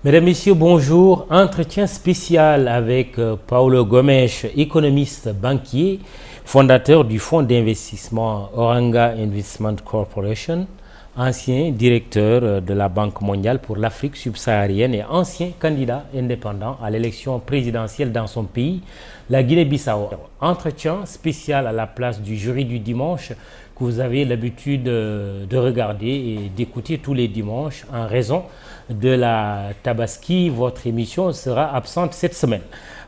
Mesdames, Messieurs, bonjour. Entretien spécial avec Paulo Gomes, économiste banquier, fondateur du fonds d'investissement Oranga Investment Corporation, ancien directeur de la Banque mondiale pour l'Afrique subsaharienne et ancien candidat indépendant à l'élection présidentielle dans son pays, la Guinée-Bissau. Entretien spécial à la place du jury du dimanche que vous avez l'habitude de regarder et d'écouter tous les dimanches en raison de la Tabaski. Votre émission sera absente cette semaine.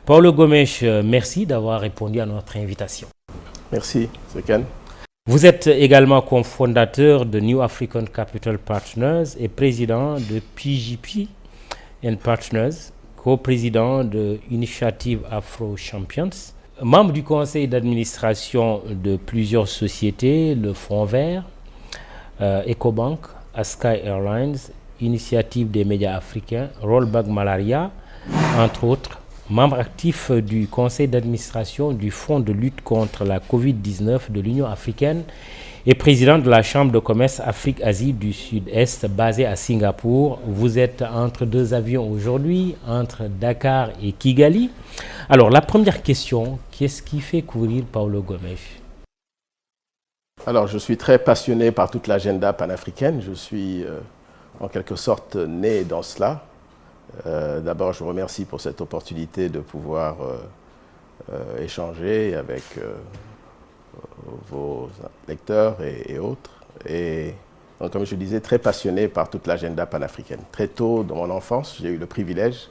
Paulo Gomes, merci d'avoir répondu à notre invitation. Merci, Sekan. Vous êtes également cofondateur de New African Capital Partners et président de PGP & Partners, co-président de Initiative Afro Champions, membre du conseil d'administration de plusieurs sociétés, le Fonds Vert, Ecobank, Askai Airlines, Initiative des médias africains, Rollback Malaria, entre autres, membre actif du conseil d'administration du Fonds de lutte contre la Covid-19 de l'Union africaine et président de la Chambre de commerce Afrique-Asie du Sud-Est basée à Singapour. Vous êtes entre deux avions aujourd'hui, entre Dakar et Kigali. Alors, la première question, qu'est-ce qui fait courir Paulo Gomes? Alors, je suis très passionné par toute l'agenda panafricaine. Je suis en quelque sorte né dans cela. D'abord, je vous remercie pour cette opportunité de pouvoir échanger avec vos lecteurs et autres. Et donc, comme je disais, très passionné par toute l'agenda panafricaine. Très tôt dans mon enfance, j'ai eu le privilège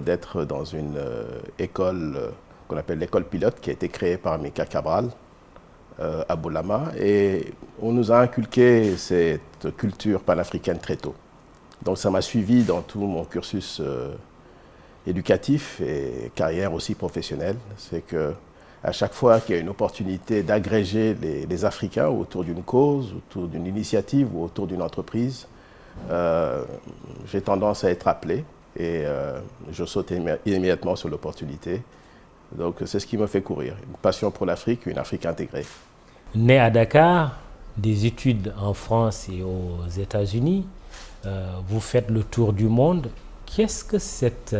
d'être dans une école qu'on appelle l'école pilote, qui a été créée par Mika Cabral à Bolama. Et on nous a inculqué cette culture panafricaine très tôt. Donc ça m'a suivi dans tout mon cursus éducatif et carrière aussi professionnelle. C'est qu'à chaque fois qu'il y a une opportunité d'agréger les Africains autour d'une cause, autour d'une initiative ou autour d'une entreprise, j'ai tendance à être appelé et je saute immédiatement sur l'opportunité. Donc c'est ce qui me fait courir. Une passion pour l'Afrique, une Afrique intégrée. Né à Dakar, des études en France et aux États-Unis, vous faites le tour du monde. Qu'est-ce que cette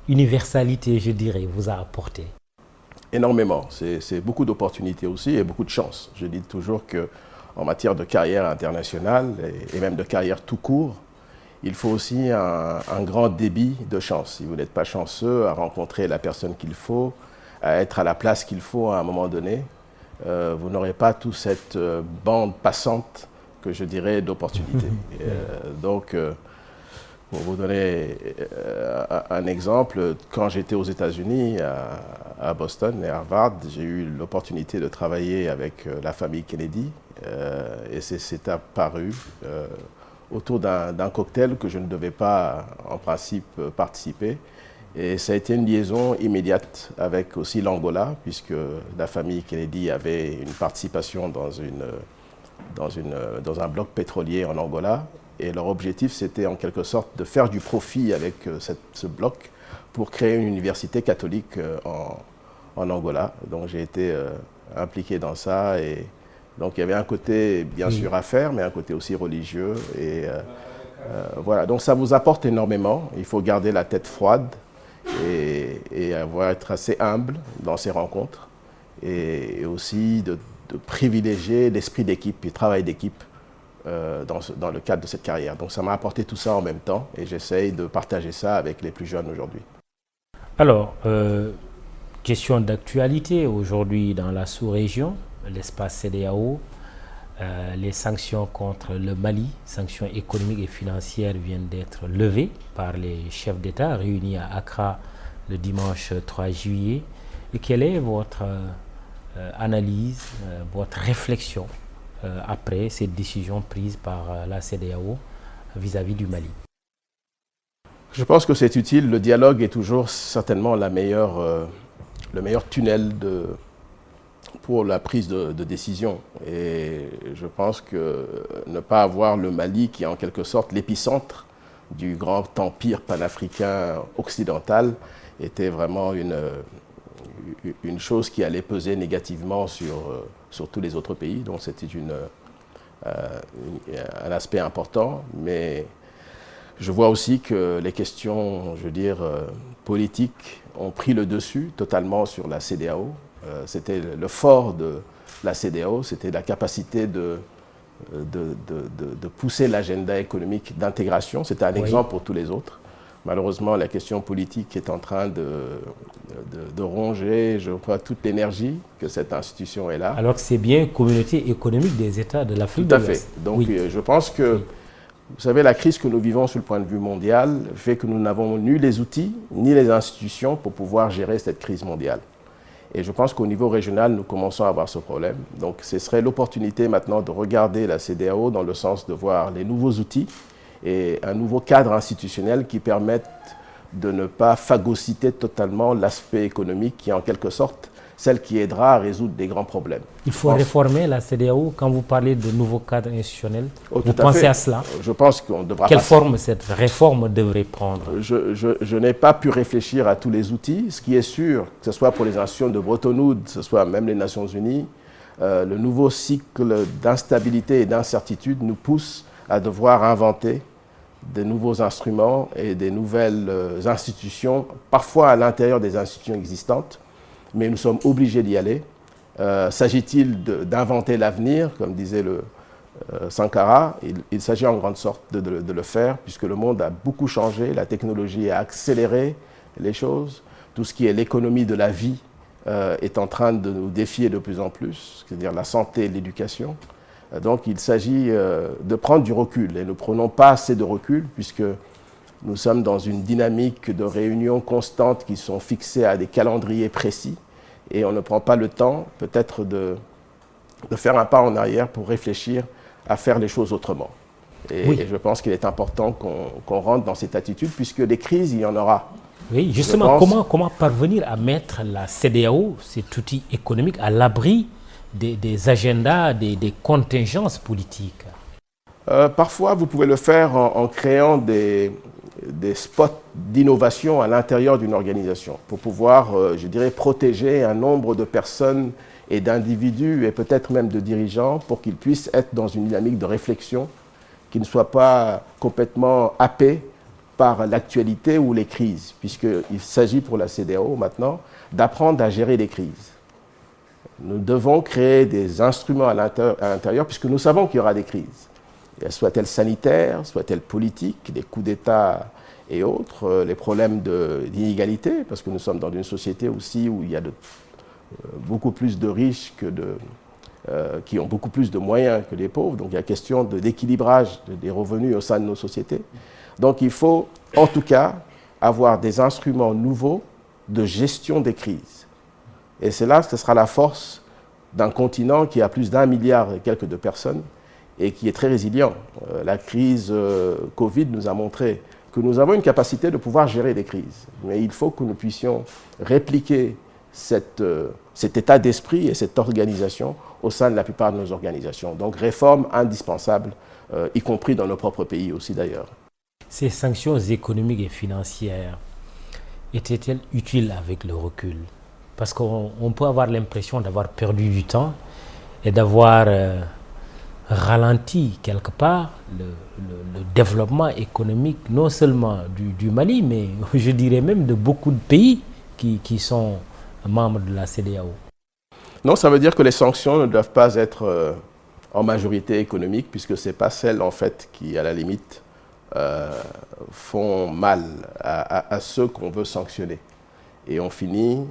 universalité, je dirais, vous a apporté? Énormément. C'est beaucoup d'opportunités aussi et beaucoup de chance. Je dis toujours qu'en matière de carrière internationale et même de carrière tout court, il faut aussi un grand débit de chance. Si vous n'êtes pas chanceux à rencontrer la personne qu'il faut, à être à la place qu'il faut à un moment donné, vous n'aurez pas toute cette bande passante que je dirais d'opportunités. Donc, pour vous donner un exemple, quand j'étais aux États-Unis, à Boston et à Harvard, j'ai eu l'opportunité de travailler avec la famille Kennedy et c'est apparu autour d'un cocktail que je ne devais pas, en principe, participer. Et ça a été une liaison immédiate avec aussi l'Angola, puisque la famille Kennedy avait une participation dans un bloc pétrolier en Angola. Et leur objectif, c'était en quelque sorte de faire du profit avec ce bloc pour créer une université catholique en Angola. Donc j'ai été impliqué dans ça. Et donc il y avait un côté, bien sûr, à faire, mais un côté aussi religieux. Et voilà, donc ça vous apporte énormément. Il faut garder la tête froide et être assez humble dans ces rencontres. Et aussi de privilégier l'esprit d'équipe et le travail d'équipe dans le cadre de cette carrière. Donc ça m'a apporté tout ça en même temps et j'essaye de partager ça avec les plus jeunes aujourd'hui. Alors, question d'actualité aujourd'hui dans la sous-région, l'espace CEDEAO, les sanctions contre le Mali, sanctions économiques et financières viennent d'être levées par les chefs d'État réunis à Accra le dimanche 3 juillet. Et quelle est votre analyse, votre réflexion après cette décision prise par la CEDEAO vis-à-vis du Mali? Je pense que c'est utile. Le dialogue est toujours certainement le meilleur tunnel pour la prise de décision. Et je pense que ne pas avoir le Mali, qui est en quelque sorte l'épicentre du grand empire panafricain occidental, était vraiment une chose qui allait peser négativement sur tous les autres pays. Donc c'était un aspect important. Mais Je vois aussi que les questions, je veux dire, politiques ont pris le dessus totalement sur la CEDEAO. C'était le fort de la CEDEAO, c'était la capacité de pousser l'agenda économique d'intégration. C'était un exemple pour tous les autres. Malheureusement, la question politique est en train de ronger, je crois, toute l'énergie que cette institution est là. Alors que c'est bien communauté économique des États de l'Afrique de l'Ouest. Tout à fait. Donc, je pense que, vous savez, la crise que nous vivons sur le point de vue mondial fait que nous n'avons ni les outils, ni les institutions pour pouvoir gérer cette crise mondiale. Et je pense qu'au niveau régional, nous commençons à avoir ce problème. Donc, ce serait l'opportunité maintenant de regarder la CEDEAO dans le sens de voir les nouveaux outils et un nouveau cadre institutionnel qui permette de ne pas phagocyter totalement l'aspect économique qui est en quelque sorte celle qui aidera à résoudre des grands problèmes. Il faut réformer la CEDEAO quand vous parlez de nouveau cadre institutionnel. Vous pensez à cela? Je pense qu'on devra... Quelle forme cette réforme devrait prendre? Je n'ai pas pu réfléchir à tous les outils. Ce qui est sûr, que ce soit pour les institutions de Bretton Woods, que ce soit même les Nations Unies, le nouveau cycle d'instabilité et d'incertitude nous pousse à devoir inventer des nouveaux instruments et des nouvelles institutions, parfois à l'intérieur des institutions existantes, mais nous sommes obligés d'y aller. S'agit-il d'inventer l'avenir, comme disait le Sankara? Il s'agit en grande sorte de le faire, puisque le monde a beaucoup changé, la technologie a accéléré les choses, tout ce qui est l'économie de la vie est en train de nous défier de plus en plus, c'est-à-dire la santé et l'éducation. Donc il s'agit de prendre du recul, et nous ne prenons pas assez de recul, puisque nous sommes dans une dynamique de réunions constantes qui sont fixées à des calendriers précis, et on ne prend pas le temps peut-être de faire un pas en arrière pour réfléchir à faire les choses autrement. Et je pense qu'il est important qu'on rentre dans cette attitude, puisque des crises, il y en aura. Oui, justement, comment parvenir à mettre la CEDEAO, cet outil économique, à l'abri des agendas, des contingences politiques? Parfois, vous pouvez le faire en créant des spots d'innovation à l'intérieur d'une organisation pour pouvoir, je dirais, protéger un nombre de personnes et d'individus et peut-être même de dirigeants pour qu'ils puissent être dans une dynamique de réflexion qui ne soit pas complètement happée par l'actualité ou les crises, puisqu'il s'agit pour la CEDEAO maintenant d'apprendre à gérer les crises. Nous devons créer des instruments à l'intérieur, puisque nous savons qu'il y aura des crises. Soit-elles sanitaires, soit-elles politiques, des coups d'État et autres, les problèmes d'inégalité, parce que nous sommes dans une société aussi où il y a beaucoup plus de riches qui ont beaucoup plus de moyens que les pauvres. Donc il y a question d'équilibrage des revenus au sein de nos sociétés. Donc il faut en tout cas avoir des instruments nouveaux de gestion des crises. Et c'est là que ce sera la force d'un continent qui a plus d'1 milliard et quelques de personnes et qui est très résilient. La crise Covid nous a montré que nous avons une capacité de pouvoir gérer des crises. Mais il faut que nous puissions répliquer cet état d'esprit et cette organisation au sein de la plupart de nos organisations. Donc réforme indispensable, y compris dans nos propres pays aussi d'ailleurs. Ces sanctions économiques et financières étaient-elles utiles avec le recul? Parce qu'on peut avoir l'impression d'avoir perdu du temps et d'avoir ralenti quelque part le développement économique, non seulement du Mali, mais je dirais même de beaucoup de pays qui sont membres de la CEDEAO. Non, ça veut dire que les sanctions ne doivent pas être en majorité économique, puisque ce n'est pas celles en fait qui, à la limite, font mal à ceux qu'on veut sanctionner. Et on finit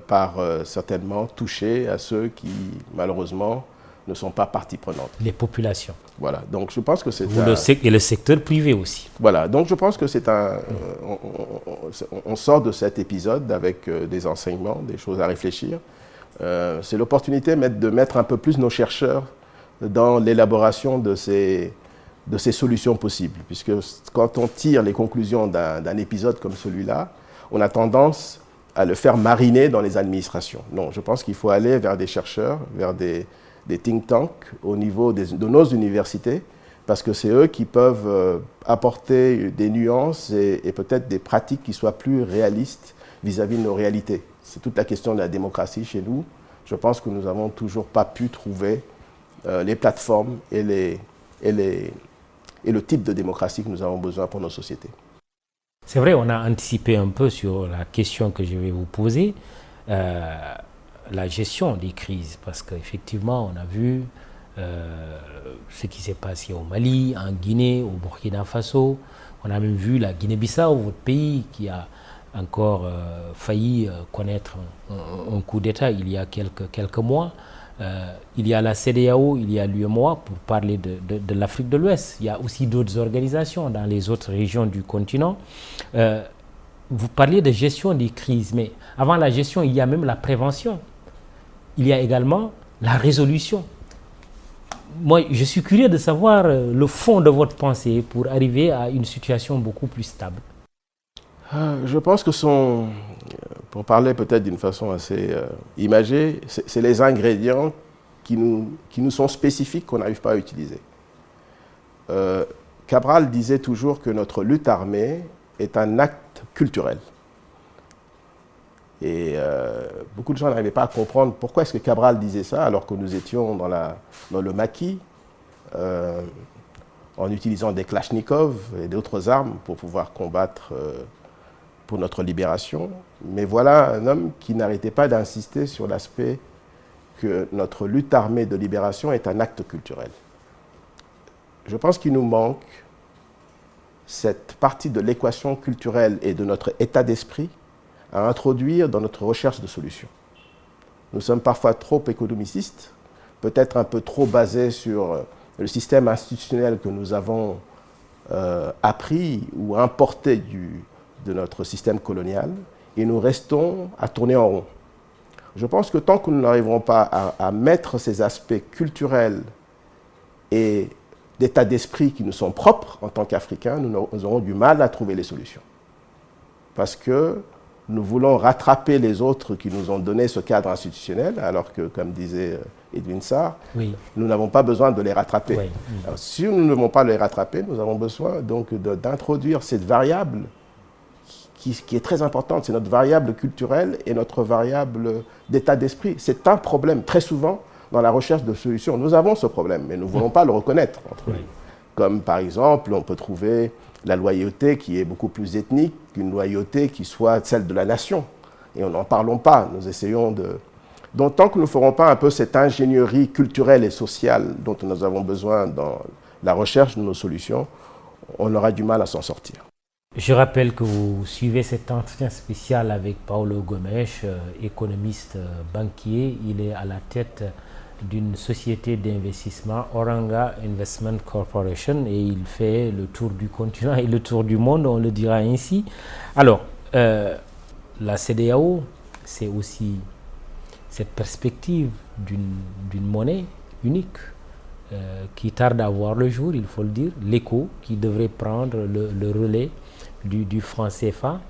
par certainement toucher à ceux qui, malheureusement, ne sont pas partie prenante. Les populations. Voilà, donc je pense que c'est et le secteur privé aussi. Voilà, donc je pense que c'est on sort de cet épisode avec des enseignements, des choses à réfléchir. C'est l'opportunité de mettre un peu plus nos chercheurs dans l'élaboration de ces solutions possibles. Puisque quand on tire les conclusions d'un épisode comme celui-là, on a tendance à le faire mariner dans les administrations. Non, je pense qu'il faut aller vers des chercheurs, vers des think tanks au niveau de nos universités, parce que c'est eux qui peuvent apporter des nuances et peut-être des pratiques qui soient plus réalistes vis-à-vis de nos réalités. C'est toute la question de la démocratie chez nous. Je pense que nous n'avons toujours pas pu trouver les plateformes et et le type de démocratie que nous avons besoin pour nos sociétés. C'est vrai, on a anticipé un peu sur la question que je vais vous poser, la gestion des crises, parce qu'effectivement, on a vu ce qui s'est passé au Mali, en Guinée, au Burkina Faso. On a même vu la Guinée-Bissau, votre pays, qui a encore failli connaître un coup d'État il y a quelques mois. Il y a la CEDEAO, il y a l'UEMOA pour parler de l'Afrique de l'Ouest. Il y a aussi d'autres organisations dans les autres régions du continent. Vous parliez de gestion des crises, mais avant la gestion, il y a même la prévention. Il y a également la résolution. Moi, je suis curieux de savoir le fond de votre pensée pour arriver à une situation beaucoup plus stable. Je pense que pour parler peut-être d'une façon assez imagée, c'est les ingrédients qui nous sont spécifiques qu'on n'arrive pas à utiliser. Cabral disait toujours que notre lutte armée est un acte culturel. Et beaucoup de gens n'arrivaient pas à comprendre pourquoi est-ce que Cabral disait ça alors que nous étions dans le maquis, en utilisant des Kalachnikov et d'autres armes pour pouvoir combattre pour notre libération. Mais voilà un homme qui n'arrêtait pas d'insister sur l'aspect que notre lutte armée de libération est un acte culturel. Je pense qu'il nous manque cette partie de l'équation culturelle et de notre état d'esprit à introduire dans notre recherche de solutions. Nous sommes parfois trop économicistes, peut-être un peu trop basés sur le système institutionnel que nous avons appris ou importé de notre système colonial, et nous restons à tourner en rond. Je pense que tant que nous n'arriverons pas à mettre ces aspects culturels et d'état d'esprit qui nous sont propres en tant qu'Africains, nous aurons du mal à trouver les solutions. Parce que nous voulons rattraper les autres qui nous ont donné ce cadre institutionnel, alors que, comme disait Edwin Sarr, oui, nous n'avons pas besoin de les rattraper. Oui. Alors, si nous ne devons pas les rattraper, nous avons besoin donc d'introduire cette variable qui est très importante. C'est notre variable culturelle et notre variable d'état d'esprit. C'est un problème. Très souvent, dans la recherche de solutions, nous avons ce problème, mais nous ne voulons pas le reconnaître entre nous. Comme par exemple, on peut trouver la loyauté qui est beaucoup plus ethnique qu'une loyauté qui soit celle de la nation. Et n'en parlons pas, nous essayons de... Donc tant que nous ne ferons pas un peu cette ingénierie culturelle et sociale dont nous avons besoin dans la recherche de nos solutions, on aura du mal à s'en sortir. Je rappelle que vous suivez cet entretien spécial avec Paulo Gomes, économiste banquier. Il est à la tête d'une société d'investissement, Oranga Investment Corporation, et il fait le tour du continent et le tour du monde, on le dira ainsi. Alors, la CEDEAO, c'est aussi cette perspective d'une monnaie unique qui tarde à voir le jour, il faut le dire, l'écho qui devrait prendre le relais du franc CFA.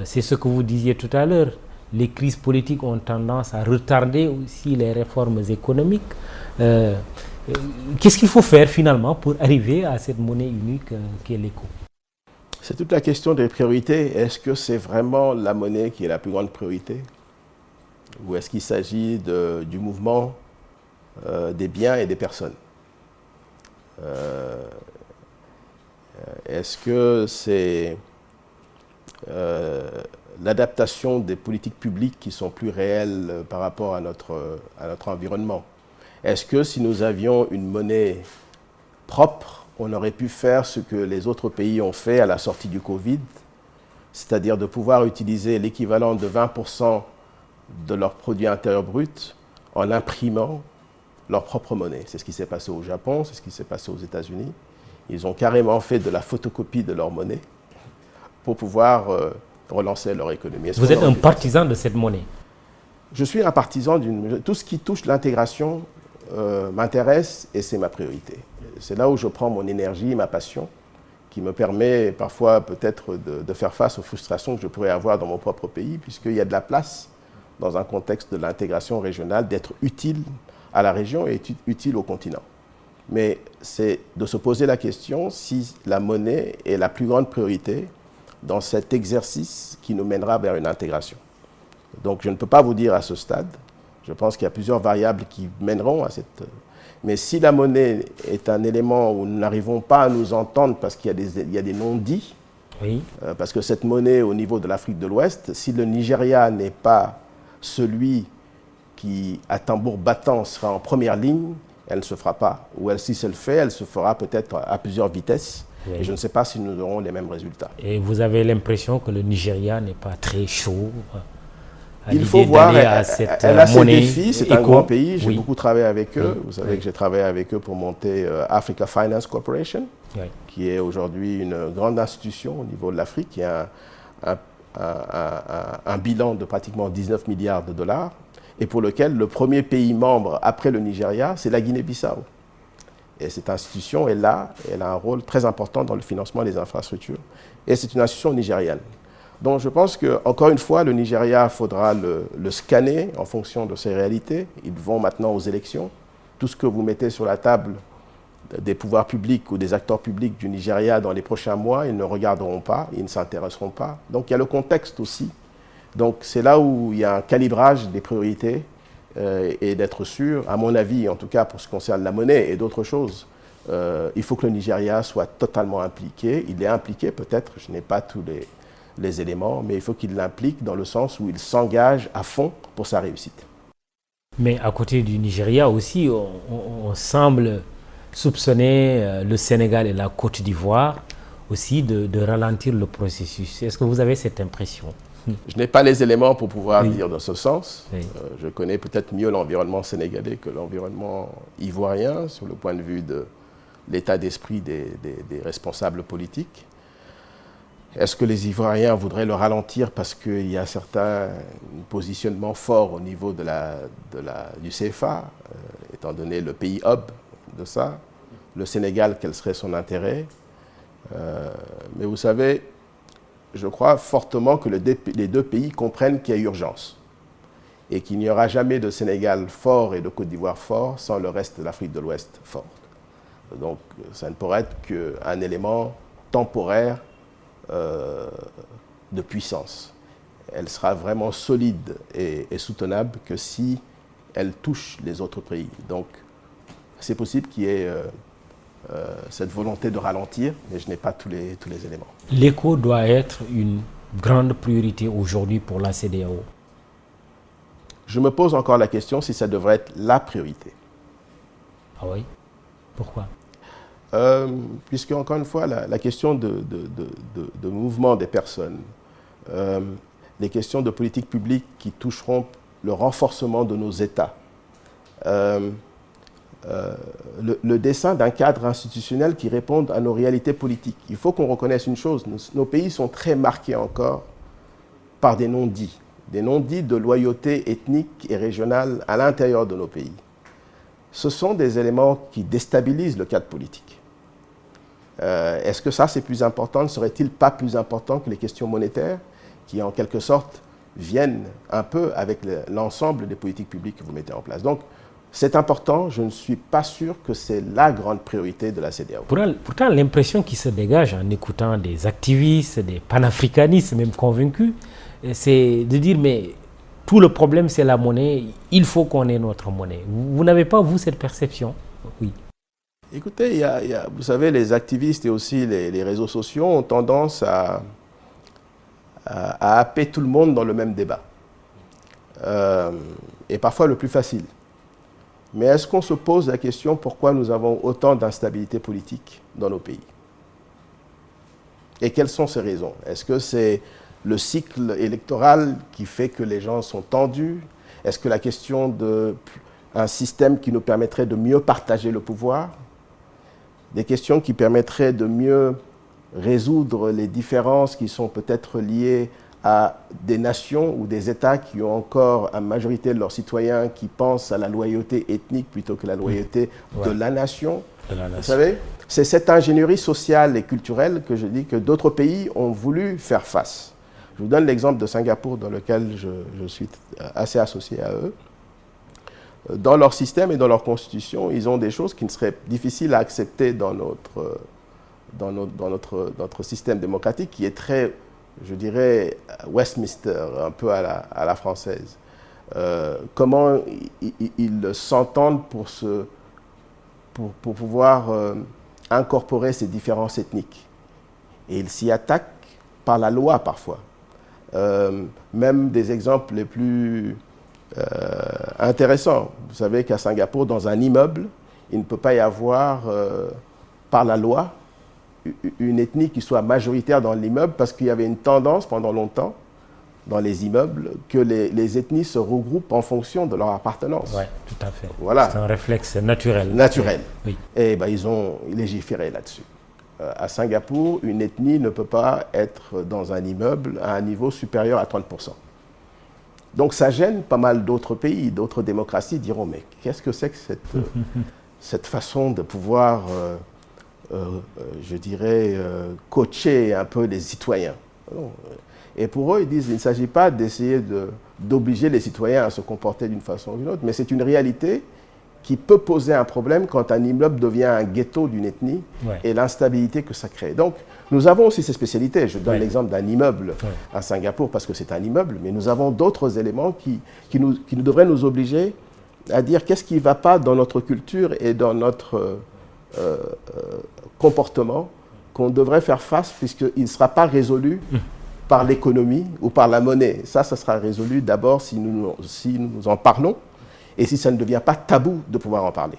C'est ce que vous disiez tout à l'heure. Les crises politiques ont tendance à retarder aussi les réformes économiques. Qu'est-ce qu'il faut faire finalement pour arriver à cette monnaie unique qui est l'éco? C'est toute la question des priorités. Est-ce que c'est vraiment la monnaie qui est la plus grande priorité? Ou est-ce qu'il s'agit du mouvement des biens et des personnes? Est-ce que c'est l'adaptation des politiques publiques qui sont plus réelles par rapport à notre environnement? Est-ce que si nous avions une monnaie propre, on aurait pu faire ce que les autres pays ont fait à la sortie du Covid, c'est-à-dire de pouvoir utiliser l'équivalent de 20% de leur produit intérieur brut en imprimant leur propre monnaie? C'est ce qui s'est passé au Japon, c'est ce qui s'est passé aux États-Unis. Ils ont carrément fait de la photocopie de leur monnaie pour pouvoir relancer leur économie. Vous êtes un partisan de cette monnaie? Je suis un partisan d'une... Tout ce qui touche l'intégration m'intéresse et c'est ma priorité. C'est là où je prends mon énergie, ma passion, qui me permet parfois peut-être de faire face aux frustrations que je pourrais avoir dans mon propre pays, puisqu'il y a de la place dans un contexte de l'intégration régionale d'être utile à la région et utile au continent. Mais c'est de se poser la question si la monnaie est la plus grande priorité dans cet exercice qui nous mènera vers une intégration. Donc je ne peux pas vous dire à ce stade. Je pense qu'il y a plusieurs variables qui mèneront à cette... Mais si la monnaie est un élément où nous n'arrivons pas à nous entendre parce qu'il y a des non-dits, Oui. parce que cette monnaie au niveau de l'Afrique de l'Ouest, si le Nigeria n'est pas celui qui, à tambour battant, sera en première ligne, elle ne se fera pas. Ou si elle le fait, elle se fera peut-être à plusieurs vitesses. Oui. Et je ne sais pas si nous aurons les mêmes résultats. Et vous avez l'impression que le Nigeria n'est pas très chaud à Il l'idée faut voir, d'aller à cette elle a ses monnaie défis, c'est un éco. grand pays, j'ai Oui. beaucoup travaillé avec eux. Oui. Vous savez Oui. que j'ai travaillé avec eux pour monter Africa Finance Corporation, Oui. qui est aujourd'hui une grande institution au niveau de l'Afrique, qui a un bilan de pratiquement 19 milliards de dollars, et pour lequel le premier pays membre après le Nigeria, c'est la Guinée-Bissau. Et cette institution est là, elle a un rôle très important dans le financement des infrastructures. Et c'est une institution nigériane. Donc je pense qu'encore une fois, le Nigeria, il faudra le scanner en fonction de ses réalités. Ils vont maintenant aux élections. Tout ce que vous mettez sur la table des pouvoirs publics ou des acteurs publics du Nigeria dans les prochains mois, ils ne regarderont pas, ils ne s'intéresseront pas. Donc il y a le contexte aussi. Donc c'est là où il y a un calibrage des priorités et d'être sûr, à mon avis, en tout cas pour ce qui concerne la monnaie et d'autres choses, il faut que le Nigeria soit totalement impliqué. Il est impliqué peut-être, je n'ai pas tous les éléments, mais il faut qu'il l'implique dans le sens où il s'engage à fond pour sa réussite. Mais à côté du Nigeria aussi, on semble soupçonner le Sénégal et la Côte d'Ivoire aussi de ralentir le processus. Est-ce que vous avez cette impression? Je n'ai pas les éléments pour pouvoir Oui. dire dans ce sens. Oui. Je connais peut-être mieux l'environnement sénégalais que l'environnement ivoirien sur le point de vue de l'état d'esprit des responsables politiques. Est-ce que les Ivoiriens voudraient le ralentir parce qu'il y a certains positionnements forts au niveau du CFA, étant donné le pays hub de ça? Le Sénégal, quel serait son intérêt? Mais vous savez, je crois fortement que les deux pays comprennent qu'il y a urgence et qu'il n'y aura jamais de Sénégal fort et de Côte d'Ivoire fort sans le reste de l'Afrique de l'Ouest fort. Donc ça ne pourrait être qu'un élément temporaire de puissance. Elle sera vraiment solide et soutenable que si elle touche les autres pays. Donc c'est possible qu'il y ait cette volonté de ralentir, mais je n'ai pas tous les éléments. L'éco doit être une grande priorité aujourd'hui pour la CEDEAO. Je me pose encore la question si ça devrait être la priorité. Ah oui? Pourquoi? Puisque, encore une fois, la question de mouvement des personnes, les questions de politique publique qui toucheront le renforcement de nos États, le dessin d'un cadre institutionnel qui réponde à nos réalités politiques. Il faut qu'on reconnaisse une chose, nos pays sont très marqués encore par des non-dits de loyauté ethnique et régionale à l'intérieur de nos pays. Ce sont des éléments qui déstabilisent le cadre politique. Est-ce que ça c'est plus important? Ne serait-il pas plus important que les questions monétaires qui en quelque sorte viennent un peu avec l'ensemble des politiques publiques que vous mettez en place? Donc c'est important, je ne suis pas sûr que c'est la grande priorité de la CEDEAO. Pourtant, l'impression qui se dégage en écoutant des activistes, des panafricanistes même convaincus, c'est de dire mais tout le problème c'est la monnaie, il faut qu'on ait notre monnaie. Vous n'avez pas, vous, cette perception? Oui. Écoutez, vous savez, les activistes et aussi les réseaux sociaux ont tendance à happer tout le monde dans le même débat. Et parfois le plus facile. Mais est-ce qu'on se pose la question pourquoi nous avons autant d'instabilité politique dans nos pays? Et quelles sont ces raisons? Est-ce que c'est le cycle électoral qui fait que les gens sont tendus? Est-ce que la question d'un système qui nous permettrait de mieux partager le pouvoir? Des questions qui permettraient de mieux résoudre les différences qui sont peut-être liées à des nations ou des États qui ont encore une majorité de leurs citoyens qui pensent à la loyauté ethnique plutôt que la loyauté de la nation. Vous savez, c'est cette ingénierie sociale et culturelle que je dis que d'autres pays ont voulu faire face. Je vous donne l'exemple de Singapour dans lequel je suis assez associé à eux. Dans leur système et dans leur constitution, ils ont des choses qui ne seraient difficiles à accepter dans notre système démocratique qui est très, je dirais, Westminster, un peu à la française. Comment ils s'entendent pour se pour pouvoir incorporer ces différences ethniques. Et ils s'y attaquent par la loi parfois. Même des exemples les plus intéressants. Vous savez qu'à Singapour, dans un immeuble, il ne peut pas y avoir, par la loi, une ethnie qui soit majoritaire dans l'immeuble parce qu'il y avait une tendance pendant longtemps dans les immeubles que les ethnies se regroupent en fonction de leur appartenance. Oui, tout à fait. Voilà. C'est un réflexe naturel. Naturel. Oui. Et ben, ils ont légiféré là-dessus. À Singapour, une ethnie ne peut pas être dans un immeuble à un niveau supérieur à 30%. Donc ça gêne pas mal d'autres pays, d'autres démocraties diront, mais qu'est-ce que c'est que cette façon de pouvoir, je dirais, coacher un peu les citoyens. Et pour eux, ils disent qu'il ne s'agit pas d'essayer d'obliger les citoyens à se comporter d'une façon ou d'une autre, mais c'est une réalité qui peut poser un problème quand un immeuble devient un ghetto d'une ethnie et l'instabilité que ça crée. Donc, nous avons aussi ces spécialités. Je donne l'exemple d'un immeuble à Singapour parce que c'est un immeuble, mais nous avons d'autres éléments qui devraient nous obliger à dire qu'est-ce qui ne va pas dans notre culture et dans notre comportement qu'on devrait faire face puisqu'il ne sera pas résolu par l'économie ou par la monnaie. Ça sera résolu d'abord si nous en parlons et si ça ne devient pas tabou de pouvoir en parler.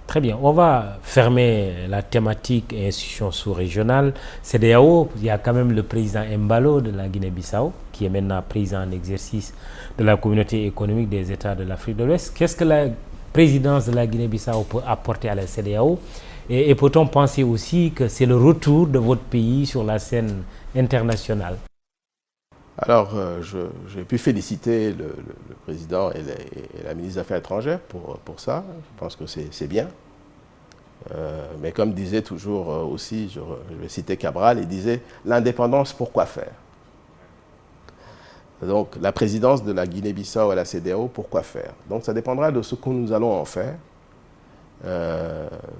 Très bien. On va fermer la thématique institutions sous-régionales. CEDEAO, il y a quand même le président Embalo de la Guinée-Bissau, qui est maintenant président en exercice de la communauté économique des États de l'Afrique de l'Ouest. Qu'est-ce que la présidence de la Guinée-Bissau peut apporter à la CEDEAO? Et peut-on penser aussi que c'est le retour de votre pays sur la scène internationale? Alors, j'ai pu féliciter le président et la ministre des Affaires étrangères pour ça. Je pense que c'est bien. Mais comme disait toujours aussi, je vais citer Cabral, il disait « l'indépendance, pourquoi faire ?» Donc, la présidence de la Guinée-Bissau à la CEDEAO, pourquoi faire? Donc, ça dépendra de ce que nous allons en faire.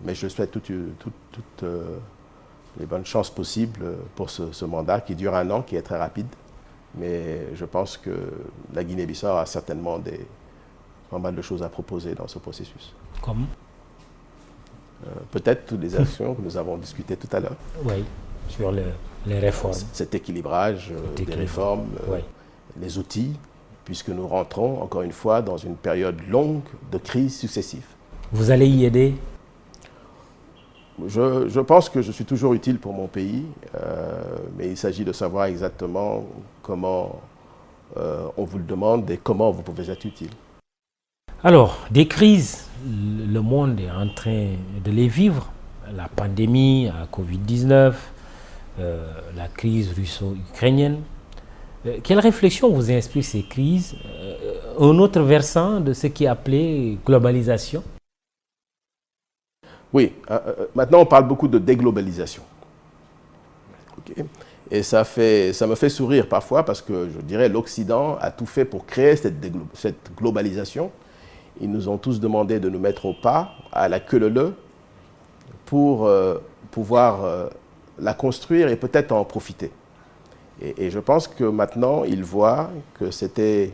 Mais je souhaite toutes les bonnes chances possibles pour ce mandat qui dure 1 an, qui est très rapide. Mais je pense que la Guinée-Bissau a certainement pas mal de choses à proposer dans ce processus. Comme peut-être toutes les actions que nous avons discutées tout à l'heure. Oui, sur les réformes. Cet équilibrage des réformes, les outils, puisque nous rentrons, encore une fois, dans une période longue de crises successives. Vous allez y aider? Je pense que je suis toujours utile pour mon pays, mais il s'agit de savoir exactement comment on vous le demande et comment vous pouvez être utile. Alors, des crises, le monde est en train de les vivre. La pandémie, la Covid-19, la crise russo-ukrainienne. Quelle réflexion vous inspire ces crises? Un autre versant de ce qui est appelé globalisation? Oui, maintenant on parle beaucoup de déglobalisation. Okay. Et ça me fait sourire parfois parce que je dirais l'Occident a tout fait pour créer cette globalisation. Ils nous ont tous demandé de nous mettre au pas, à la queue leu, pour pouvoir la construire et peut-être en profiter. Et je pense que maintenant ils voient que c'était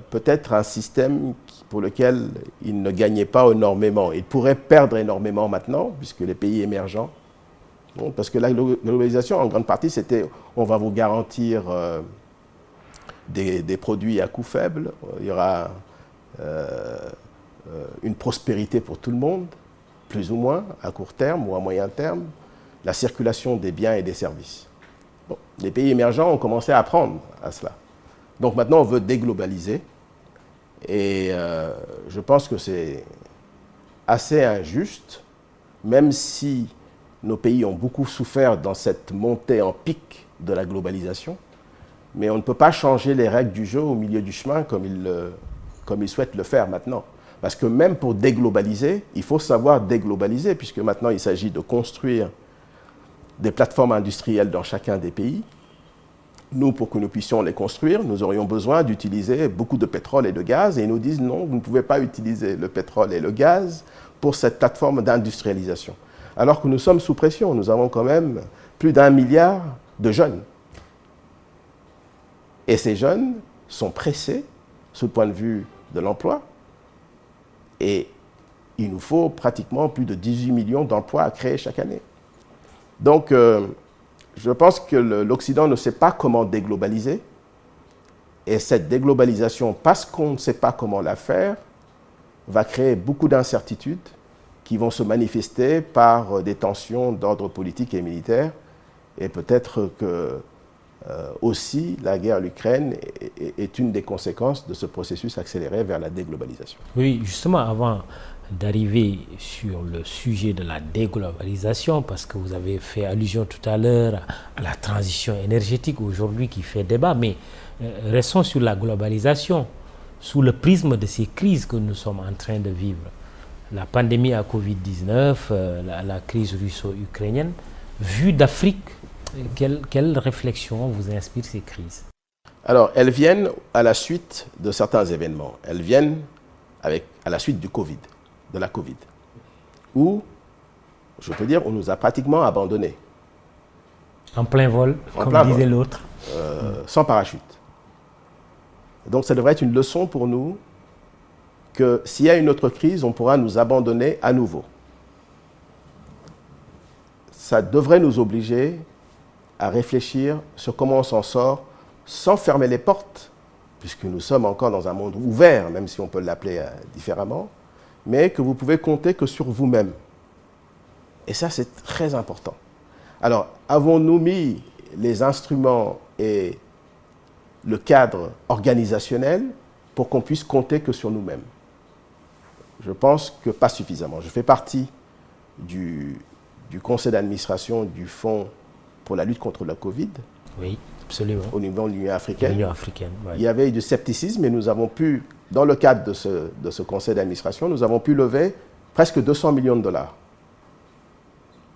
peut-être un système pour lequel ils ne gagnaient pas énormément. Ils pourraient perdre énormément maintenant, puisque les pays émergents, bon, parce que la globalisation, en grande partie, c'était on va vous garantir des produits à coût faible, il y aura une prospérité pour tout le monde, plus ou moins, à court terme ou à moyen terme, la circulation des biens et des services. Bon, les pays émergents ont commencé à apprendre à cela. Donc maintenant, on veut déglobaliser et je pense que c'est assez injuste, même si nos pays ont beaucoup souffert dans cette montée en pic de la globalisation, mais on ne peut pas changer les règles du jeu au milieu du chemin comme ils souhaitent le faire maintenant. Parce que même pour déglobaliser, il faut savoir déglobaliser, puisque maintenant il s'agit de construire des plateformes industrielles dans chacun des pays. Nous, pour que nous puissions les construire, nous aurions besoin d'utiliser beaucoup de pétrole et de gaz. Et ils nous disent non, vous ne pouvez pas utiliser le pétrole et le gaz pour cette plateforme d'industrialisation. Alors que nous sommes sous pression. Nous avons quand même plus d'1 milliard de jeunes. Et ces jeunes sont pressés, sous le point de vue de l'emploi. Et il nous faut pratiquement plus de 18 millions d'emplois à créer chaque année. Donc, je pense que l'Occident ne sait pas comment déglobaliser. Et cette déglobalisation, parce qu'on ne sait pas comment la faire, va créer beaucoup d'incertitudes qui vont se manifester par des tensions d'ordre politique et militaire. Et peut-être que aussi la guerre en Ukraine est une des conséquences de ce processus accéléré vers la déglobalisation. Oui, justement, avant d'arriver sur le sujet de la déglobalisation, parce que vous avez fait allusion tout à l'heure à la transition énergétique aujourd'hui qui fait débat, mais restons sur la globalisation, sous le prisme de ces crises que nous sommes en train de vivre. La pandémie à Covid-19, la crise russo-ukrainienne, vue d'Afrique, quelle réflexion vous inspire ces crises? Alors, elles viennent à la suite de certains événements. Elles viennent à la suite du Covid, de la Covid, où, je peux dire, on nous a pratiquement abandonnés. En plein vol, comme disait l'autre. Sans parachute. Donc, ça devrait être une leçon pour nous que s'il y a une autre crise, on pourra nous abandonner à nouveau. Ça devrait nous obliger à réfléchir sur comment on s'en sort sans fermer les portes, puisque nous sommes encore dans un monde ouvert, même si on peut l'appeler différemment, mais que vous pouvez compter que sur vous-même. Et ça, c'est très important. Alors, avons-nous mis les instruments et le cadre organisationnel pour qu'on puisse compter que sur nous-mêmes? Je pense que pas suffisamment. Je fais partie du conseil d'administration du Fonds pour la lutte contre la Covid. Oui, absolument. Au niveau de l'Union africaine. L'Union africaine, oui. Il y avait eu du scepticisme et nous avons pu, dans le cadre de ce conseil d'administration, nous avons pu lever presque 200 millions de dollars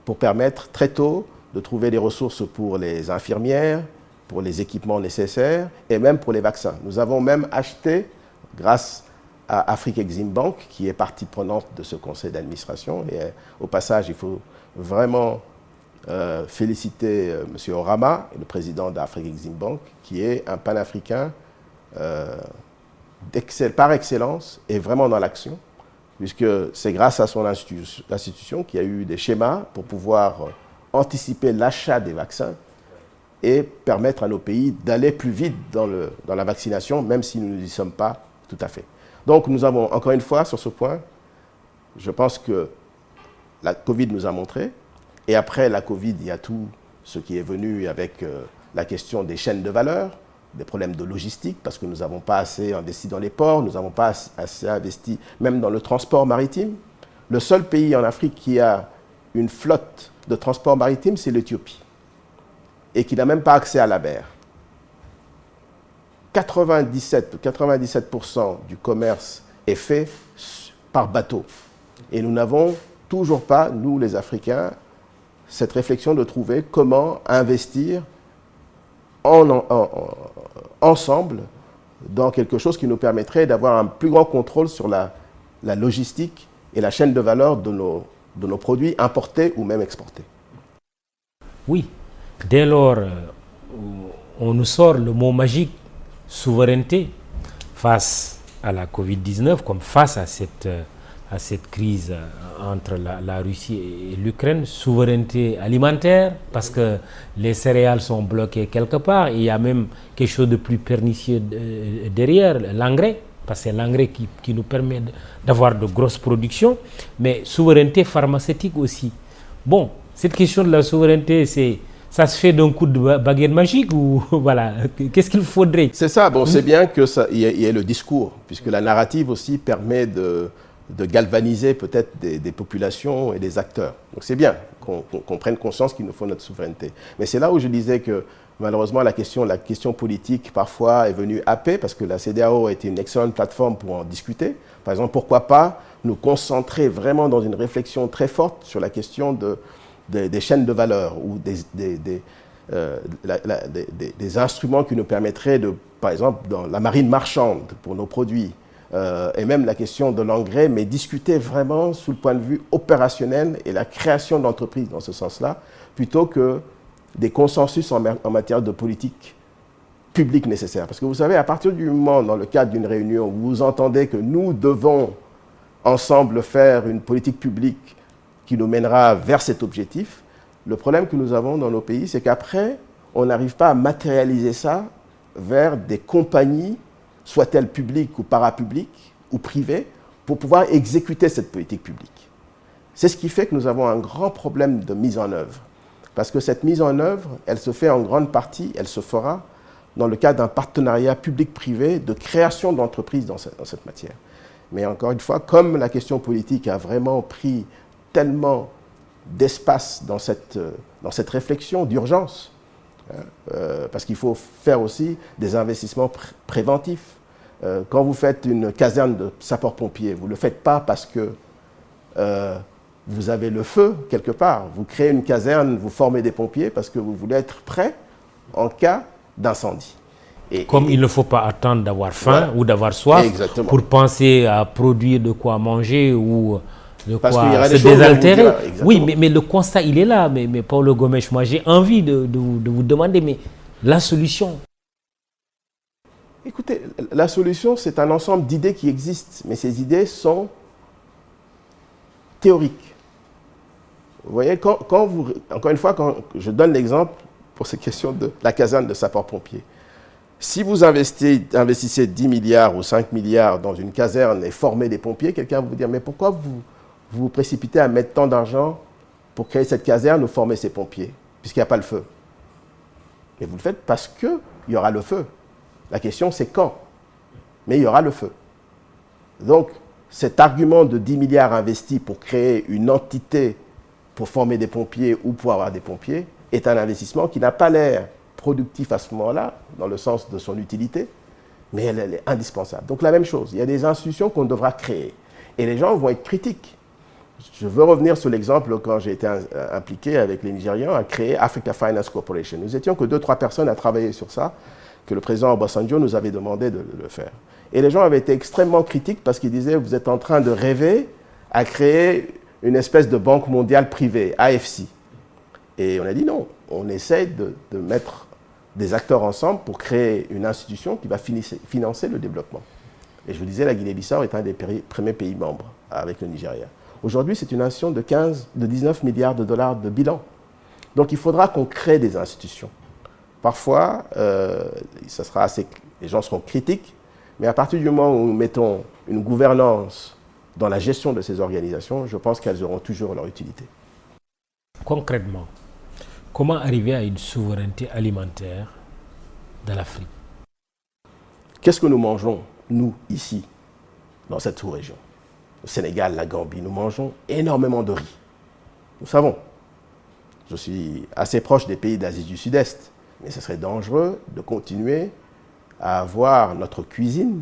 pour permettre très tôt de trouver des ressources pour les infirmières, pour les équipements nécessaires et même pour les vaccins. Nous avons même acheté, grâce à Afrique Exim Bank, qui est partie prenante de ce conseil d'administration. Et au passage, il faut vraiment féliciter M. Orama, le président d'Afrique Exim Bank, qui est un panafricain par excellence et vraiment dans l'action, puisque c'est grâce à son institution qu'il y a eu des schémas pour pouvoir anticiper l'achat des vaccins et permettre à nos pays d'aller plus vite dans la vaccination, même si nous n'y sommes pas tout à fait. Donc nous avons, encore une fois, sur ce point, je pense que la Covid nous a montré, et après la Covid, il y a tout ce qui est venu avec la question des chaînes de valeur, des problèmes de logistique, parce que nous n'avons pas assez investi dans les ports, nous n'avons pas assez investi même dans le transport maritime. Le seul pays en Afrique qui a une flotte de transport maritime, c'est l'Éthiopie, et qui n'a même pas accès à la mer. 97% du commerce est fait par bateau. Et nous n'avons toujours pas, nous les Africains, cette réflexion de trouver comment investir ensemble dans quelque chose qui nous permettrait d'avoir un plus grand contrôle sur la logistique et la chaîne de valeur de nos produits importés ou même exportés. Oui, dès lors, on nous sort le mot magique souveraineté face à la Covid-19, comme face à cette crise entre la Russie et l'Ukraine, souveraineté alimentaire, parce que les céréales sont bloquées quelque part. Il y a même quelque chose de plus pernicieux derrière, l'engrais, parce que c'est l'engrais qui nous permet d'avoir de grosses productions, mais souveraineté pharmaceutique aussi. Bon, cette question de la souveraineté, ça se fait d'un coup de baguette magique ou voilà, qu'est-ce qu'il faudrait? C'est ça, bon, c'est bien qu'il y ait le discours, puisque la narrative aussi permet de galvaniser peut-être des populations et des acteurs. Donc c'est bien qu'on prenne conscience qu'il nous faut notre souveraineté. Mais c'est là où je disais que malheureusement la question politique parfois est venue happer, parce que la CEDEAO a été une excellente plateforme pour en discuter. Par exemple, pourquoi pas nous concentrer vraiment dans une réflexion très forte sur la question des chaînes de valeur ou des instruments qui nous permettraient par exemple, dans la marine marchande pour nos produits, et même la question de l'engrais, mais discuter vraiment sous le point de vue opérationnel et la création d'entreprises dans ce sens-là, plutôt que des consensus en matière de politique publique nécessaire. Parce que vous savez, à partir du moment, dans le cadre d'une réunion, où vous entendez que nous devons ensemble faire une politique publique qui nous mènera vers cet objectif. Le problème que nous avons dans nos pays, c'est qu'après, on n'arrive pas à matérialiser ça vers des compagnies, soient-elles publiques ou parapubliques ou privées, pour pouvoir exécuter cette politique publique. C'est ce qui fait que nous avons un grand problème de mise en œuvre. Parce que cette mise en œuvre, elle se fait en grande partie, elle se fera dans le cadre d'un partenariat public-privé de création d'entreprises dans cette matière. Mais encore une fois, comme la question politique a vraiment pris tellement d'espace dans cette réflexion d'urgence, parce qu'il faut faire aussi des investissements préventifs. Quand vous faites une caserne de sapeurs-pompiers, vous ne le faites pas parce que vous avez le feu quelque part. Vous créez une caserne, vous formez des pompiers parce que vous voulez être prêt en cas d'incendie. Comme il ne faut pas attendre d'avoir faim ou d'avoir soif pour penser à produire de quoi manger ou de quoi se désaltérer. Oui, mais le constat, il est là. Mais Paulo Gomes, moi j'ai envie de vous demander, mais la solution? Écoutez, la solution, c'est un ensemble d'idées qui existent, mais ces idées sont théoriques. Vous voyez, encore une fois, quand je donne l'exemple pour ces questions de la caserne de sapeurs-pompiers, si vous investissez 10 milliards ou 5 milliards dans une caserne et formez des pompiers, quelqu'un va vous dire, mais pourquoi vous vous précipitez à mettre tant d'argent pour créer cette caserne ou former ces pompiers, puisqu'il n'y a pas le feu? Et vous le faites parce qu'il y aura le feu. La question, c'est quand. Mais il y aura le feu. Donc, cet argument de 10 milliards investis pour créer une entité pour former des pompiers ou pour avoir des pompiers est un investissement qui n'a pas l'air productif à ce moment-là, dans le sens de son utilité, mais elle est indispensable. Donc la même chose, il y a des institutions qu'on devra créer. Et les gens vont être critiques. Je veux revenir sur l'exemple quand j'ai été impliqué avec les Nigérians à créer Africa Finance Corporation. Nous étions que 2-3 personnes à travailler sur ça, que le président Obasanjo nous avait demandé de le faire. Et les gens avaient été extrêmement critiques parce qu'ils disaient « vous êtes en train de rêver à créer une espèce de banque mondiale privée, AFC ». Et on a dit non, on essaie de mettre des acteurs ensemble pour créer une institution qui va financer le développement. Et je vous disais, la Guinée-Bissau est un des premiers pays membres avec le Nigeria. Aujourd'hui, c'est une institution de 19 milliards de dollars de bilan. Donc il faudra qu'on crée des institutions. Parfois, les gens seront critiques, mais à partir du moment où nous mettons une gouvernance dans la gestion de ces organisations, je pense qu'elles auront toujours leur utilité. Concrètement, comment arriver à une souveraineté alimentaire de l'Afrique? Qu'est-ce que nous mangeons, nous, ici, dans cette sous-région? Au Sénégal, la Gambie, nous mangeons énormément de riz. Nous savons. Je suis assez proche des pays d'Asie du Sud-Est, mais ce serait dangereux de continuer à avoir notre cuisine,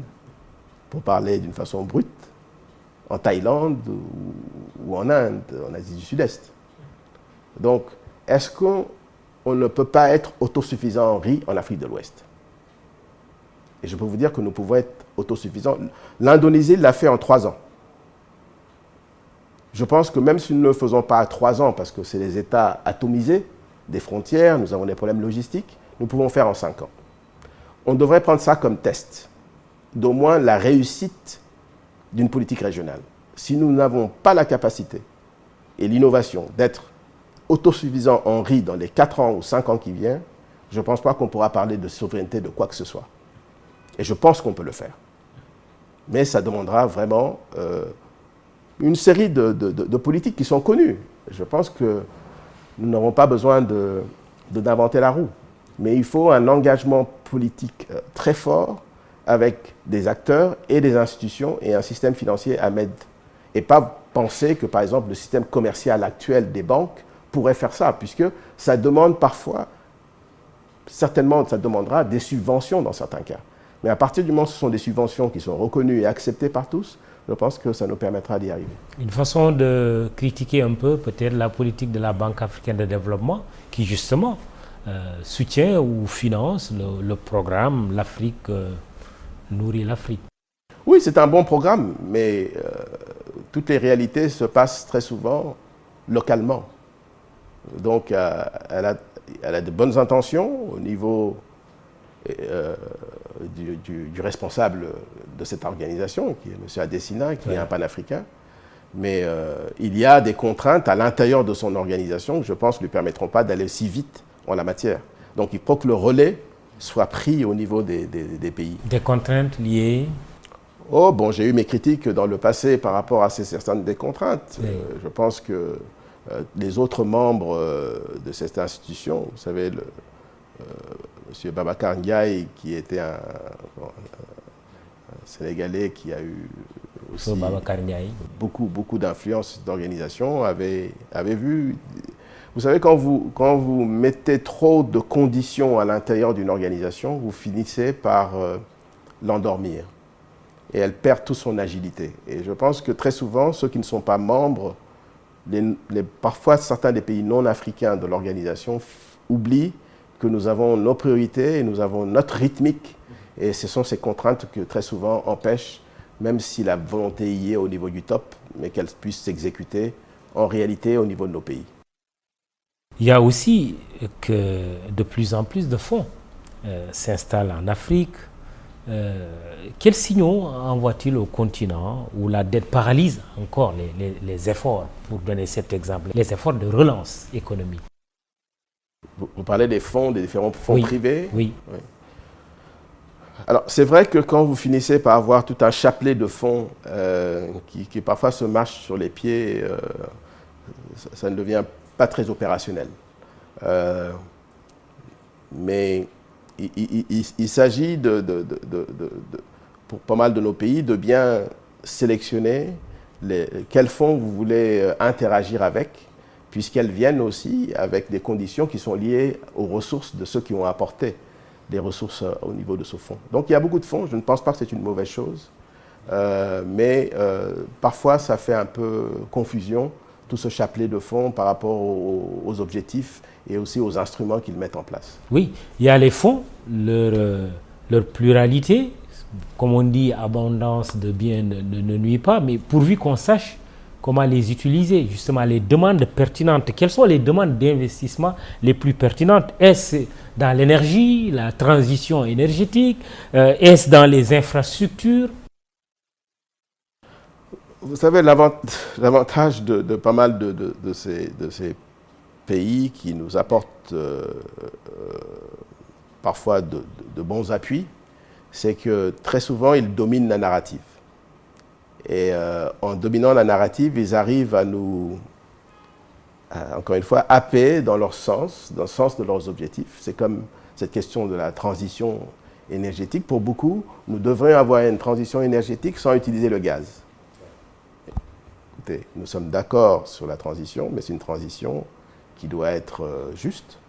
pour parler d'une façon brute, en Thaïlande ou en Inde, en Asie du Sud-Est. Donc, est-ce qu'on ne peut pas être autosuffisant en riz en Afrique de l'Ouest? Et je peux vous dire que nous pouvons être autosuffisants. L'Indonésie l'a fait en 3 ans. Je pense que même si nous ne le faisons pas à 3 ans, parce que c'est des États atomisés, des frontières, nous avons des problèmes logistiques, nous pouvons faire en 5 ans. On devrait prendre ça comme test, d'au moins la réussite d'une politique régionale. Si nous n'avons pas la capacité et l'innovation d'être autosuffisant en riz dans les 4 ans ou 5 ans qui viennent, je ne pense pas qu'on pourra parler de souveraineté de quoi que ce soit. Et je pense qu'on peut le faire. Mais ça demandera vraiment une série de politiques qui sont connues. Je pense que nous n'aurons pas besoin d'inventer la roue. Mais il faut un engagement politique très fort avec des acteurs et des institutions et un système financier à mettre. Et pas penser que, par exemple, le système commercial actuel des banques pourrait faire ça, puisque ça demande parfois, certainement ça demandera des subventions dans certains cas. Mais à partir du moment où ce sont des subventions qui sont reconnues et acceptées par tous, je pense que ça nous permettra d'y arriver. Une façon de critiquer un peu peut-être la politique de la Banque africaine de développement qui justement soutient ou finance le programme L'Afrique nourrit l'Afrique. Oui, c'est un bon programme, mais toutes les réalités se passent très souvent localement. Donc, elle a de bonnes intentions au niveau du responsable de cette organisation, qui est M. Adesina, qui est un panafricain. Mais il y a des contraintes à l'intérieur de son organisation que je pense ne lui permettront pas d'aller si vite en la matière. Donc il faut que le relais soit pris au niveau des pays. Des contraintes liées? Oh, bon, j'ai eu mes critiques dans le passé par rapport à certaines des contraintes. Oui. Je pense que les autres membres de cette institution, vous savez, M. Babacar Ndiaye, qui était un Sénégalais qui a eu aussi beaucoup d'influence d'organisation, avait vu. Vous savez, quand vous mettez trop de conditions à l'intérieur d'une organisation, vous finissez par l'endormir. Et elle perd toute son agilité. Et je pense que très souvent, ceux qui ne sont pas membres, parfois certains des pays non africains de l'organisation oublient que nous avons nos priorités et nous avons notre rythmique. Et ce sont ces contraintes que très souvent empêchent, même si la volonté y est au niveau du top, mais qu'elle puisse s'exécuter en réalité au niveau de nos pays. Il y a aussi que de plus en plus de fonds s'installent en Afrique. Quels signaux envoie-t-il au continent où la dette paralyse encore les efforts, pour donner cet exemple, les efforts de relance économique? Vous parlez des fonds, des différents fonds privés? Oui. Alors, c'est vrai que quand vous finissez par avoir tout un chapelet de fonds qui parfois se marchent sur les pieds, ça ne devient pas très opérationnel. Mais il s'agit pour pas mal de nos pays, de bien sélectionner quels fonds vous voulez interagir avec, puisqu'elles viennent aussi avec des conditions qui sont liées aux ressources de ceux qui ont apporté des ressources au niveau de ce fonds. Donc il y a beaucoup de fonds, je ne pense pas que c'est une mauvaise chose, mais parfois ça fait un peu confusion, tout ce chapelet de fonds par rapport aux objectifs et aussi aux instruments qu'ils mettent en place. Oui, il y a les fonds, leur pluralité, comme on dit, abondance de biens ne nuit pas, mais pourvu qu'on sache comment les utiliser, justement les demandes pertinentes. Quelles sont les demandes d'investissement les plus pertinentes? Est-ce dans l'énergie, la transition énergétique? Est-ce dans les infrastructures? Vous savez, l'avantage de pas mal de ces pays qui nous apportent parfois de bons appuis, c'est que très souvent, ils dominent la narrative. Et en dominant la narrative, ils arrivent à nous, encore une fois, happer dans leur sens, dans le sens de leurs objectifs. C'est comme cette question de la transition énergétique. Pour beaucoup, nous devrions avoir une transition énergétique sans utiliser le gaz. Écoutez, nous sommes d'accord sur la transition, mais c'est une transition qui doit être juste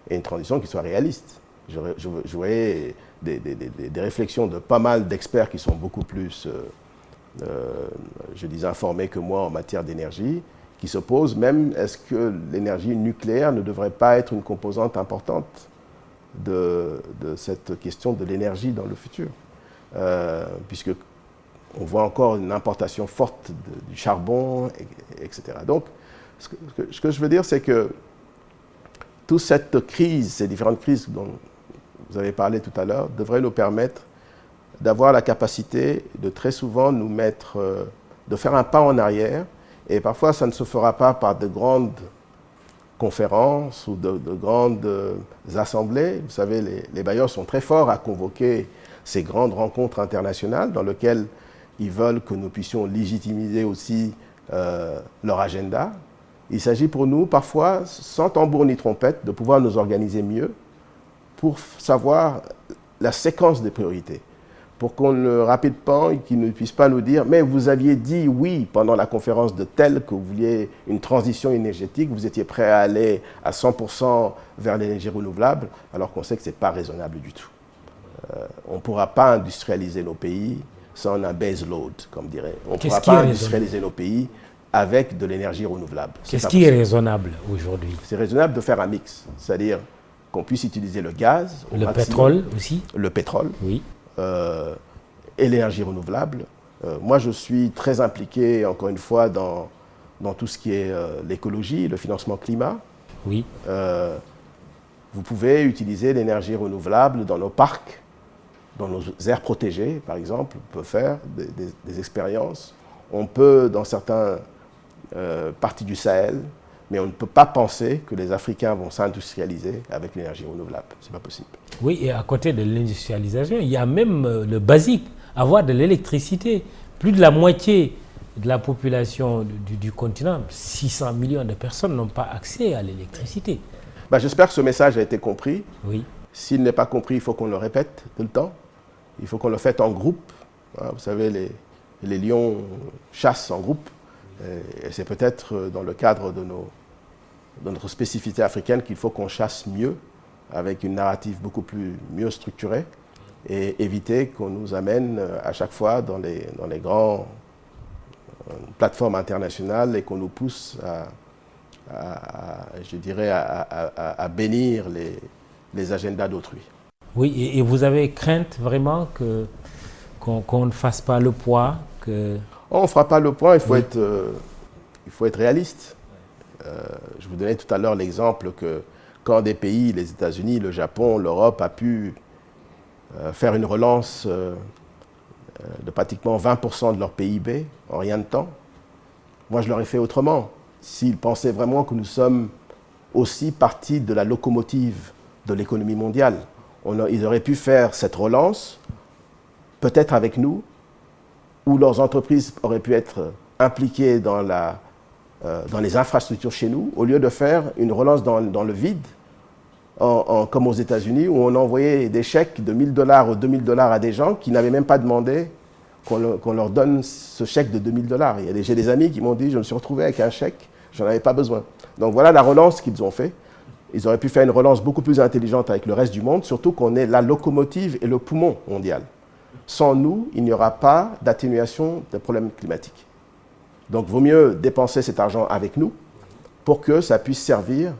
et une transition qui soit réaliste. Je voyais des réflexions de pas mal d'experts qui sont beaucoup plus, je dis, informés que moi en matière d'énergie, qui se posent même, est-ce que l'énergie nucléaire ne devrait pas être une composante importante de cette question de l'énergie dans le futur, puisque on voit encore une importation forte du charbon, etc. Donc, ce que je veux dire, c'est que toute cette crise, ces différentes crises dont vous avez parlé tout à l'heure, devraient nous permettre d'avoir la capacité de très souvent nous mettre, de faire un pas en arrière. Et parfois, ça ne se fera pas par de grandes conférences ou de grandes assemblées. Vous savez, les bailleurs sont très forts à convoquer ces grandes rencontres internationales dans lesquelles ils veulent que nous puissions légitimiser aussi leur agenda. Il s'agit pour nous, parfois, sans tambour ni trompette, de pouvoir nous organiser mieux pour savoir la séquence des priorités. Pour qu'on ne rapide pas et qu'ils ne puissent pas nous dire « mais vous aviez dit oui pendant la conférence de tel que vous vouliez une transition énergétique, vous étiez prêt à aller à 100% vers l'énergie renouvelable », alors qu'on sait que ce n'est pas raisonnable du tout. On ne pourra pas industrialiser nos pays sans un base load, comme dirait. On ne pourra pas industrialiser nos pays avec de l'énergie renouvelable. Qu'est-ce qui est raisonnable aujourd'hui? C'est raisonnable de faire un mix, c'est-à-dire qu'on puisse utiliser le gaz, le pétrole aussi. Le pétrole, oui. Et l'énergie renouvelable. Moi, je suis très impliqué, encore une fois, dans tout ce qui est l'écologie, le financement climat. Oui. Vous pouvez utiliser l'énergie renouvelable dans nos parcs dans nos aires protégées, par exemple, on peut faire des expériences. On peut, dans certaines parties du Sahel, mais on ne peut pas penser que les Africains vont s'industrialiser avec l'énergie renouvelable. Ce n'est pas possible. Oui, et à côté de l'industrialisation, il y a même le basique, avoir de l'électricité. Plus de la moitié de la population du continent, 600 millions de personnes, n'ont pas accès à l'électricité. J'espère que ce message a été compris. Oui. S'il n'est pas compris, il faut qu'on le répète tout le temps. Il faut qu'on le fasse en groupe. Vous savez, les lions chassent en groupe. Et c'est peut-être dans le cadre de notre spécificité africaine qu'il faut qu'on chasse mieux, avec une narrative beaucoup mieux structurée, et éviter qu'on nous amène à chaque fois dans les grandes plateformes internationales et qu'on nous pousse je dirais, à bénir les agendas d'autrui. Oui, et vous avez crainte vraiment qu'on ne fasse pas le poids On ne fera pas le poids, il faut être réaliste. Je vous donnais tout à l'heure l'exemple que quand des pays, les États-Unis, le Japon, l'Europe, a pu faire une relance de pratiquement 20% de leur PIB en rien de temps, moi je l'aurais fait autrement. S'ils pensaient vraiment que nous sommes aussi partie de la locomotive de l'économie mondiale, ils auraient pu faire cette relance, peut-être avec nous, où leurs entreprises auraient pu être impliquées dans les infrastructures chez nous, au lieu de faire une relance dans le vide, comme aux États-Unis, où on envoyait des chèques de 1 000 $ ou 2 000 $ à des gens qui n'avaient même pas demandé qu'on leur donne ce chèque de 2 000 $. J'ai des amis qui m'ont dit, je me suis retrouvé avec un chèque, j'en avais pas besoin. Donc voilà la relance qu'ils ont fait. Ils auraient pu faire une relance beaucoup plus intelligente avec le reste du monde, surtout qu'on est la locomotive et le poumon mondial. Sans nous, il n'y aura pas d'atténuation des problèmes climatiques. Donc il vaut mieux dépenser cet argent avec nous pour que ça puisse servir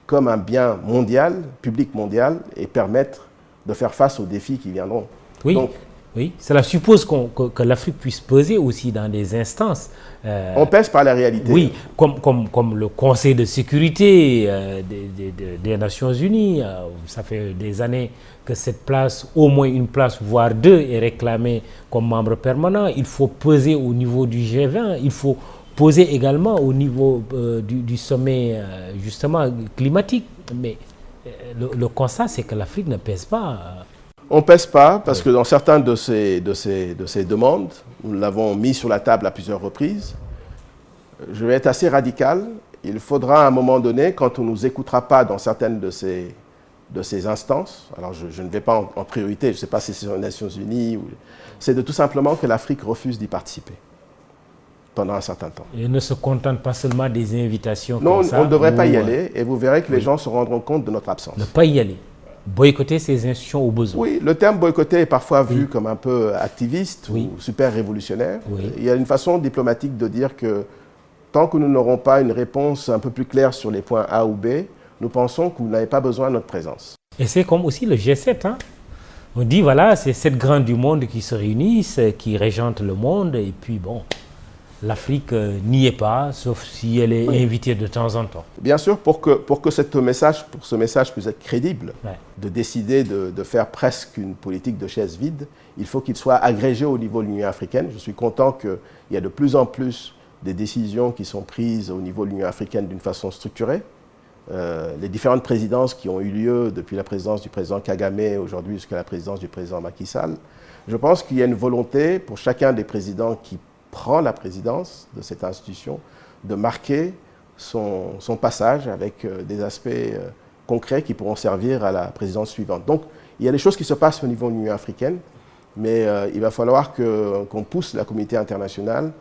comme un bien mondial, public mondial, et permettre de faire face aux défis qui viendront. Oui. Donc, oui, cela suppose que l'Afrique puisse peser aussi dans des instances. On pèse par la réalité. Oui, comme le Conseil de sécurité des Nations Unies. Ça fait des années que cette place, au moins une place, voire deux, est réclamée comme membre permanent. Il faut peser au niveau du G20. Il faut peser également au niveau du sommet, justement, climatique. Mais le constat, c'est que l'Afrique ne pèse pas. On ne pèse pas parce que dans certaines de ces demandes, nous l'avons mis sur la table à plusieurs reprises. Je vais être assez radical. Il faudra à un moment donné, quand on ne nous écoutera pas dans certaines de ces instances, alors je ne vais pas en priorité, je ne sais pas si c'est aux Nations Unies, c'est de tout simplement que l'Afrique refuse d'y participer pendant un certain temps. Et ne se contente pas seulement des invitations non, comme ça. Non, on ne devrait pas y aller et vous verrez que les gens se rendront compte de notre absence. Ne pas y aller. Boycotter ces institutions au besoin. Oui, le terme boycotter est parfois vu comme un peu activiste ou super révolutionnaire. Il y a une façon diplomatique de dire que tant que nous n'aurons pas une réponse un peu plus claire sur les points A ou B, nous pensons que vous n'avez pas besoin de notre présence. Et c'est comme aussi le G7. Hein? On dit, voilà, c'est 7 grands du monde qui se réunissent, qui régentent le monde, et puis bon, l'Afrique n'y est pas, sauf si elle est invitée de temps en temps. Bien sûr, pour que ce message puisse être crédible, de décider de faire presque une politique de chaise vide, il faut qu'il soit agrégé au niveau de l'Union africaine. Je suis content qu'il y a de plus en plus des décisions qui sont prises au niveau de l'Union africaine d'une façon structurée. Les différentes présidences qui ont eu lieu depuis la présidence du président Kagame aujourd'hui jusqu'à la présidence du président Macky Sall, je pense qu'il y a une volonté pour chacun des présidents qui prend la présidence de cette institution de marquer son passage avec des aspects concrets qui pourront servir à la présidence suivante. Donc il y a des choses qui se passent au niveau de l'Union africaine, mais il va falloir qu'on pousse la communauté internationale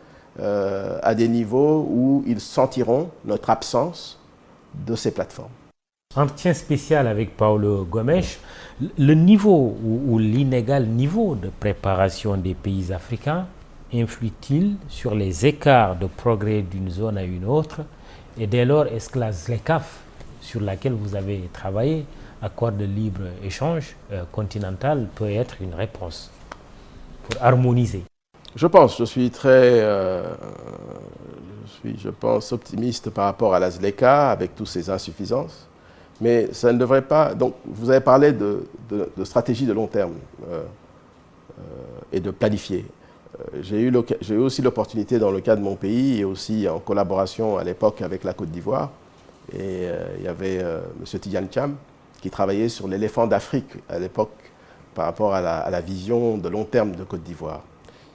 à des niveaux où ils sentiront notre absence de ces plateformes. Entretien spécial avec Paulo Gomes. Le niveau ou l'inégal niveau de préparation des pays africains influe-t-il sur les écarts de progrès d'une zone à une autre? Et dès lors, est-ce que la ZLECAf, sur laquelle vous avez travaillé, accord de libre-échange continental, peut être une réponse pour harmoniser? Je suis optimiste par rapport à la ZLECA avec toutes ses insuffisances. Mais ça ne devrait pas... Donc, vous avez parlé de stratégie de long terme et de planifier. J'ai eu aussi l'opportunité dans le cas de mon pays et aussi en collaboration à l'époque avec la Côte d'Ivoire. Et il y avait M. Tidjane Thiam qui travaillait sur l'éléphant d'Afrique à l'époque par rapport à la vision de long terme de Côte d'Ivoire.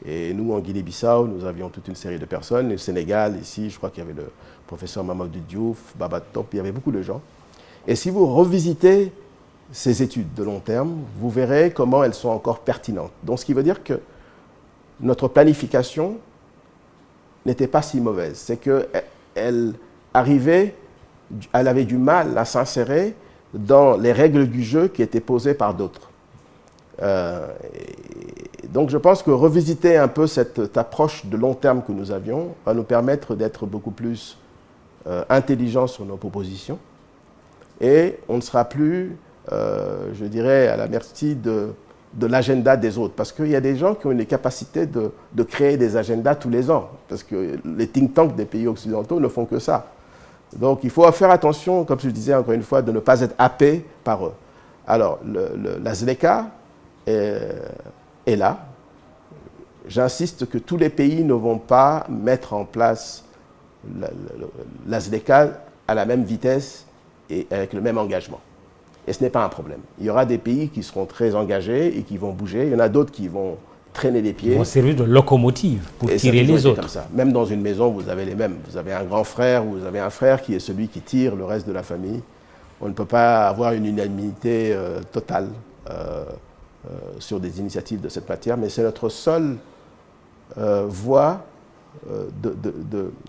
Et nous, en Guinée-Bissau, nous avions toute une série de personnes. Au Sénégal, ici, je crois qu'il y avait le professeur Mamadou Diouf, Baba Top, il y avait beaucoup de gens. Et si vous revisitez ces études de long terme, vous verrez comment elles sont encore pertinentes. Donc, ce qui veut dire que notre planification n'était pas si mauvaise. C'est qu'elle avait du mal à s'insérer dans les règles du jeu qui étaient posées par d'autres. Donc je pense que revisiter un peu cette approche de long terme que nous avions va nous permettre d'être beaucoup plus intelligents sur nos propositions et on ne sera plus, je dirais, à la merci de l'agenda des autres. Parce qu'il y a des gens qui ont une capacité de créer des agendas tous les ans. Parce que les think tanks des pays occidentaux ne font que ça. Donc il faut faire attention, comme je disais encore une fois, de ne pas être happé par eux. Alors la ZLECA est là. J'insiste que tous les pays ne vont pas mettre en place la ZLECA à la même vitesse et avec le même engagement. Et ce n'est pas un problème. Il y aura des pays qui seront très engagés et qui vont bouger. Il y en a d'autres qui vont traîner les pieds. Ils vont servir de locomotive pour tirer les autres. Comme ça. Même dans une maison, vous avez les mêmes. Vous avez un grand frère ou vous avez un frère qui est celui qui tire le reste de la famille. On ne peut pas avoir une unanimité totale sur des initiatives de cette matière, mais c'est notre seule voie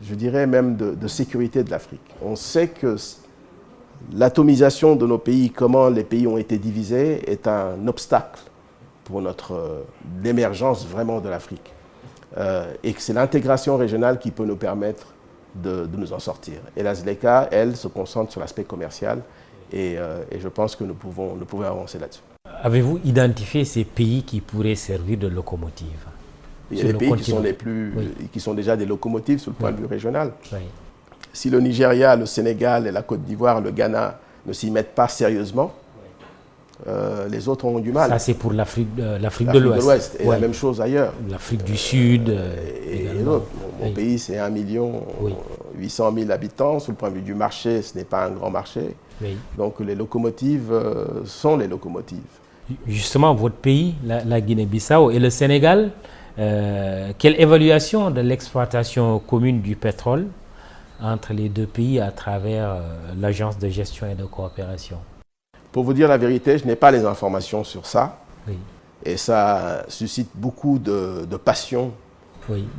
je dirais même de sécurité de l'Afrique. On sait que l'atomisation de nos pays, comment les pays ont été divisés, est un obstacle pour l'émergence vraiment de l'Afrique. Et que c'est l'intégration régionale qui peut nous permettre de nous en sortir. Et la ZLECA, elle, se concentre sur l'aspect commercial et je pense que nous pouvons avancer là-dessus. Avez-vous identifié ces pays qui pourraient servir de locomotive? Il y a des pays qui sont déjà des locomotives sur le point de vue régional. Oui. Si le Nigeria, le Sénégal et la Côte d'Ivoire, le Ghana ne s'y mettent pas sérieusement, les autres ont du mal. Ça, c'est pour l'Afrique de l'Ouest. Et la même chose ailleurs. L'Afrique du Sud. Et d'autres. Mon pays, c'est 1 800 000 habitants. Sur le point de vue du marché, ce n'est pas un grand marché. Oui. Donc les locomotives sont les locomotives. Justement, votre pays, la Guinée-Bissau et le Sénégal, quelle évaluation de l'exploitation commune du pétrole entre les deux pays à travers l'Agence de gestion et de coopération? Pour vous dire la vérité, je n'ai pas les informations sur ça. Oui. Et ça suscite beaucoup de passion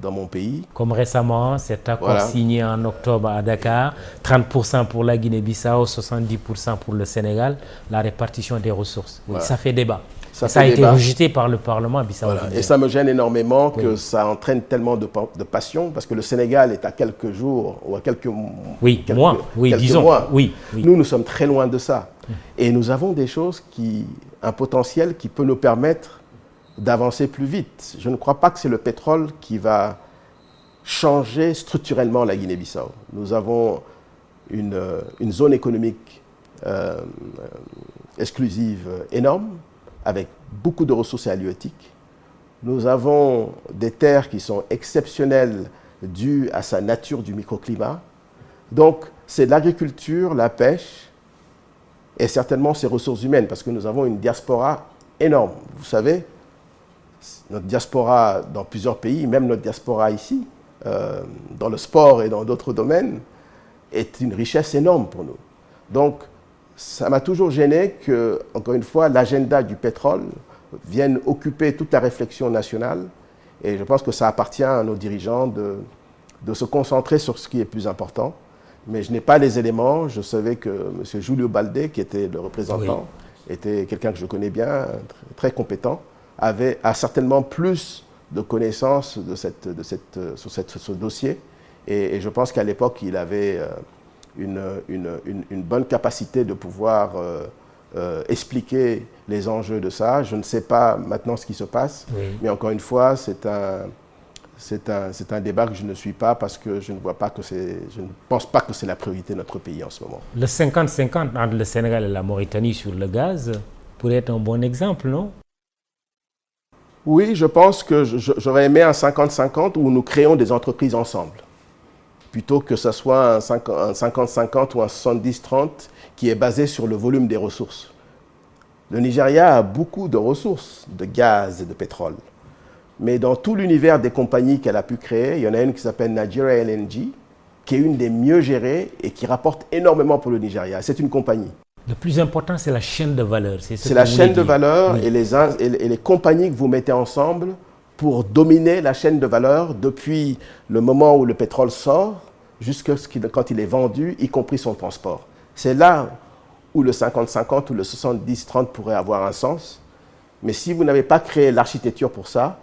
dans mon pays. Comme récemment, cet accord signé en octobre à Dakar, 30% pour la Guinée-Bissau, 70% pour le Sénégal, la répartition des ressources. Oui, ça fait débat. Ça a été rejeté par le Parlement bissau-guinéen. Et ça me gêne énormément que ça entraîne tellement de passion, parce que le Sénégal est à quelques jours ou à quelques mois. Nous sommes très loin de ça. Et nous avons des choses un potentiel qui peut nous permettre d'avancer plus vite. Je ne crois pas que c'est le pétrole qui va changer structurellement la Guinée-Bissau. Nous avons une zone économique exclusive énorme, avec beaucoup de ressources halieutiques. Nous avons des terres qui sont exceptionnelles dues à sa nature du microclimat. Donc, c'est l'agriculture, la pêche et certainement ses ressources humaines, parce que nous avons une diaspora énorme. Vous savez, notre diaspora dans plusieurs pays, même notre diaspora ici, dans le sport et dans d'autres domaines, est une richesse énorme pour nous. Donc, ça m'a toujours gêné que, encore une fois, l'agenda du pétrole vienne occuper toute la réflexion nationale. Et je pense que ça appartient à nos dirigeants de se concentrer sur ce qui est plus important. Mais je n'ai pas les éléments. Je savais que M. Julio Baldé, qui était le représentant, était quelqu'un que je connais bien, très compétent, a certainement plus de connaissances sur ce dossier. Et je pense qu'à l'époque, il avait une bonne capacité de pouvoir expliquer les enjeux de ça. Je ne sais pas maintenant ce qui se passe, mais encore une fois, c'est un débat que je ne suis pas parce que je ne pense pas que c'est la priorité de notre pays en ce moment. Le 50-50 entre le Sénégal et la Mauritanie sur le gaz pourrait être un bon exemple, non? Oui, je pense que j'aurais aimé un 50-50 où nous créons des entreprises ensemble, plutôt que ce soit un 50-50 ou un 70-30 qui est basé sur le volume des ressources. Le Nigeria a beaucoup de ressources, de gaz et de pétrole. Mais dans tout l'univers des compagnies qu'elle a pu créer, il y en a une qui s'appelle Nigeria LNG, qui est une des mieux gérées et qui rapporte énormément pour le Nigeria. C'est une compagnie. Le plus important, c'est la chaîne de valeur. C'est la chaîne de valeur et les compagnies que vous mettez ensemble pour dominer la chaîne de valeur depuis le moment où le pétrole sort jusqu'à quand il est vendu, y compris son transport. C'est là où le 50-50 ou le 70-30 pourrait avoir un sens. Mais si vous n'avez pas créé l'architecture pour ça,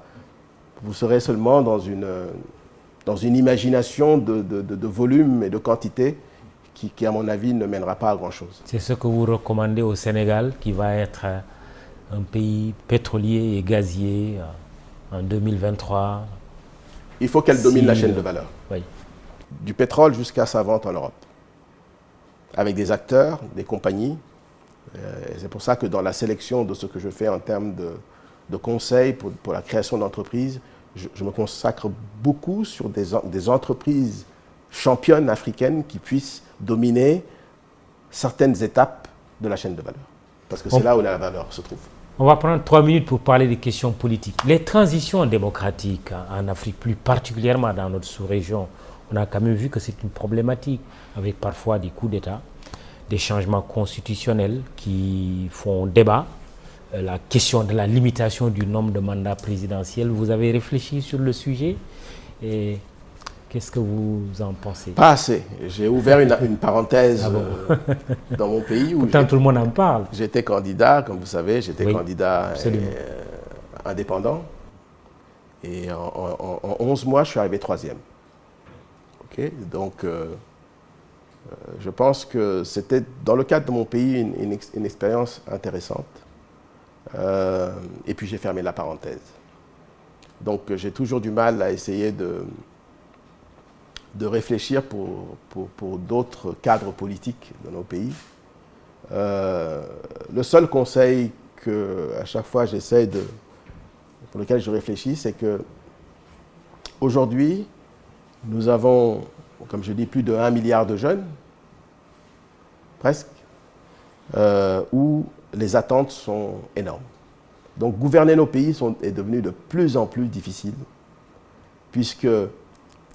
vous serez seulement dans une imagination de volume et de quantité qui, à mon avis, ne mènera pas à grand-chose. C'est ce que vous recommandez au Sénégal, qui va être un pays pétrolier et gazier en 2023. Il faut qu'elle domine la chaîne de valeur. Oui. Du pétrole jusqu'à sa vente en Europe. Avec des acteurs, des compagnies. C'est pour ça que dans la sélection de ce que je fais en termes de conseils pour la création d'entreprises, je me consacre beaucoup sur des entreprises championnes africaines qui puissent dominer certaines étapes de la chaîne de valeur. Parce que c'est là où la valeur se trouve. On va prendre 3 minutes pour parler des questions politiques. Les transitions démocratiques en Afrique, plus particulièrement dans notre sous-région, on a quand même vu que c'est une problématique, avec parfois des coups d'État, des changements constitutionnels qui font débat, la question de la limitation du nombre de mandats présidentiels. Vous avez réfléchi sur le sujet et qu'est-ce que vous en pensez? Pas assez. J'ai ouvert une parenthèse dans mon pays où pourtant tout le monde en parle. J'étais candidat, comme vous savez, j'étais candidat indépendant. Et en 11 mois, je suis arrivé 3e. Okay? Donc, je pense que c'était, dans le cadre de mon pays, une expérience intéressante. Et puis, j'ai fermé la parenthèse. Donc, j'ai toujours du mal à essayer de réfléchir pour d'autres cadres politiques de nos pays. Le seul conseil que, à chaque fois, pour lequel je réfléchis, c'est que aujourd'hui, nous avons, comme je dis, plus de 1 milliard de jeunes, presque, où les attentes sont énormes. Donc, gouverner nos pays est devenu de plus en plus difficile, puisque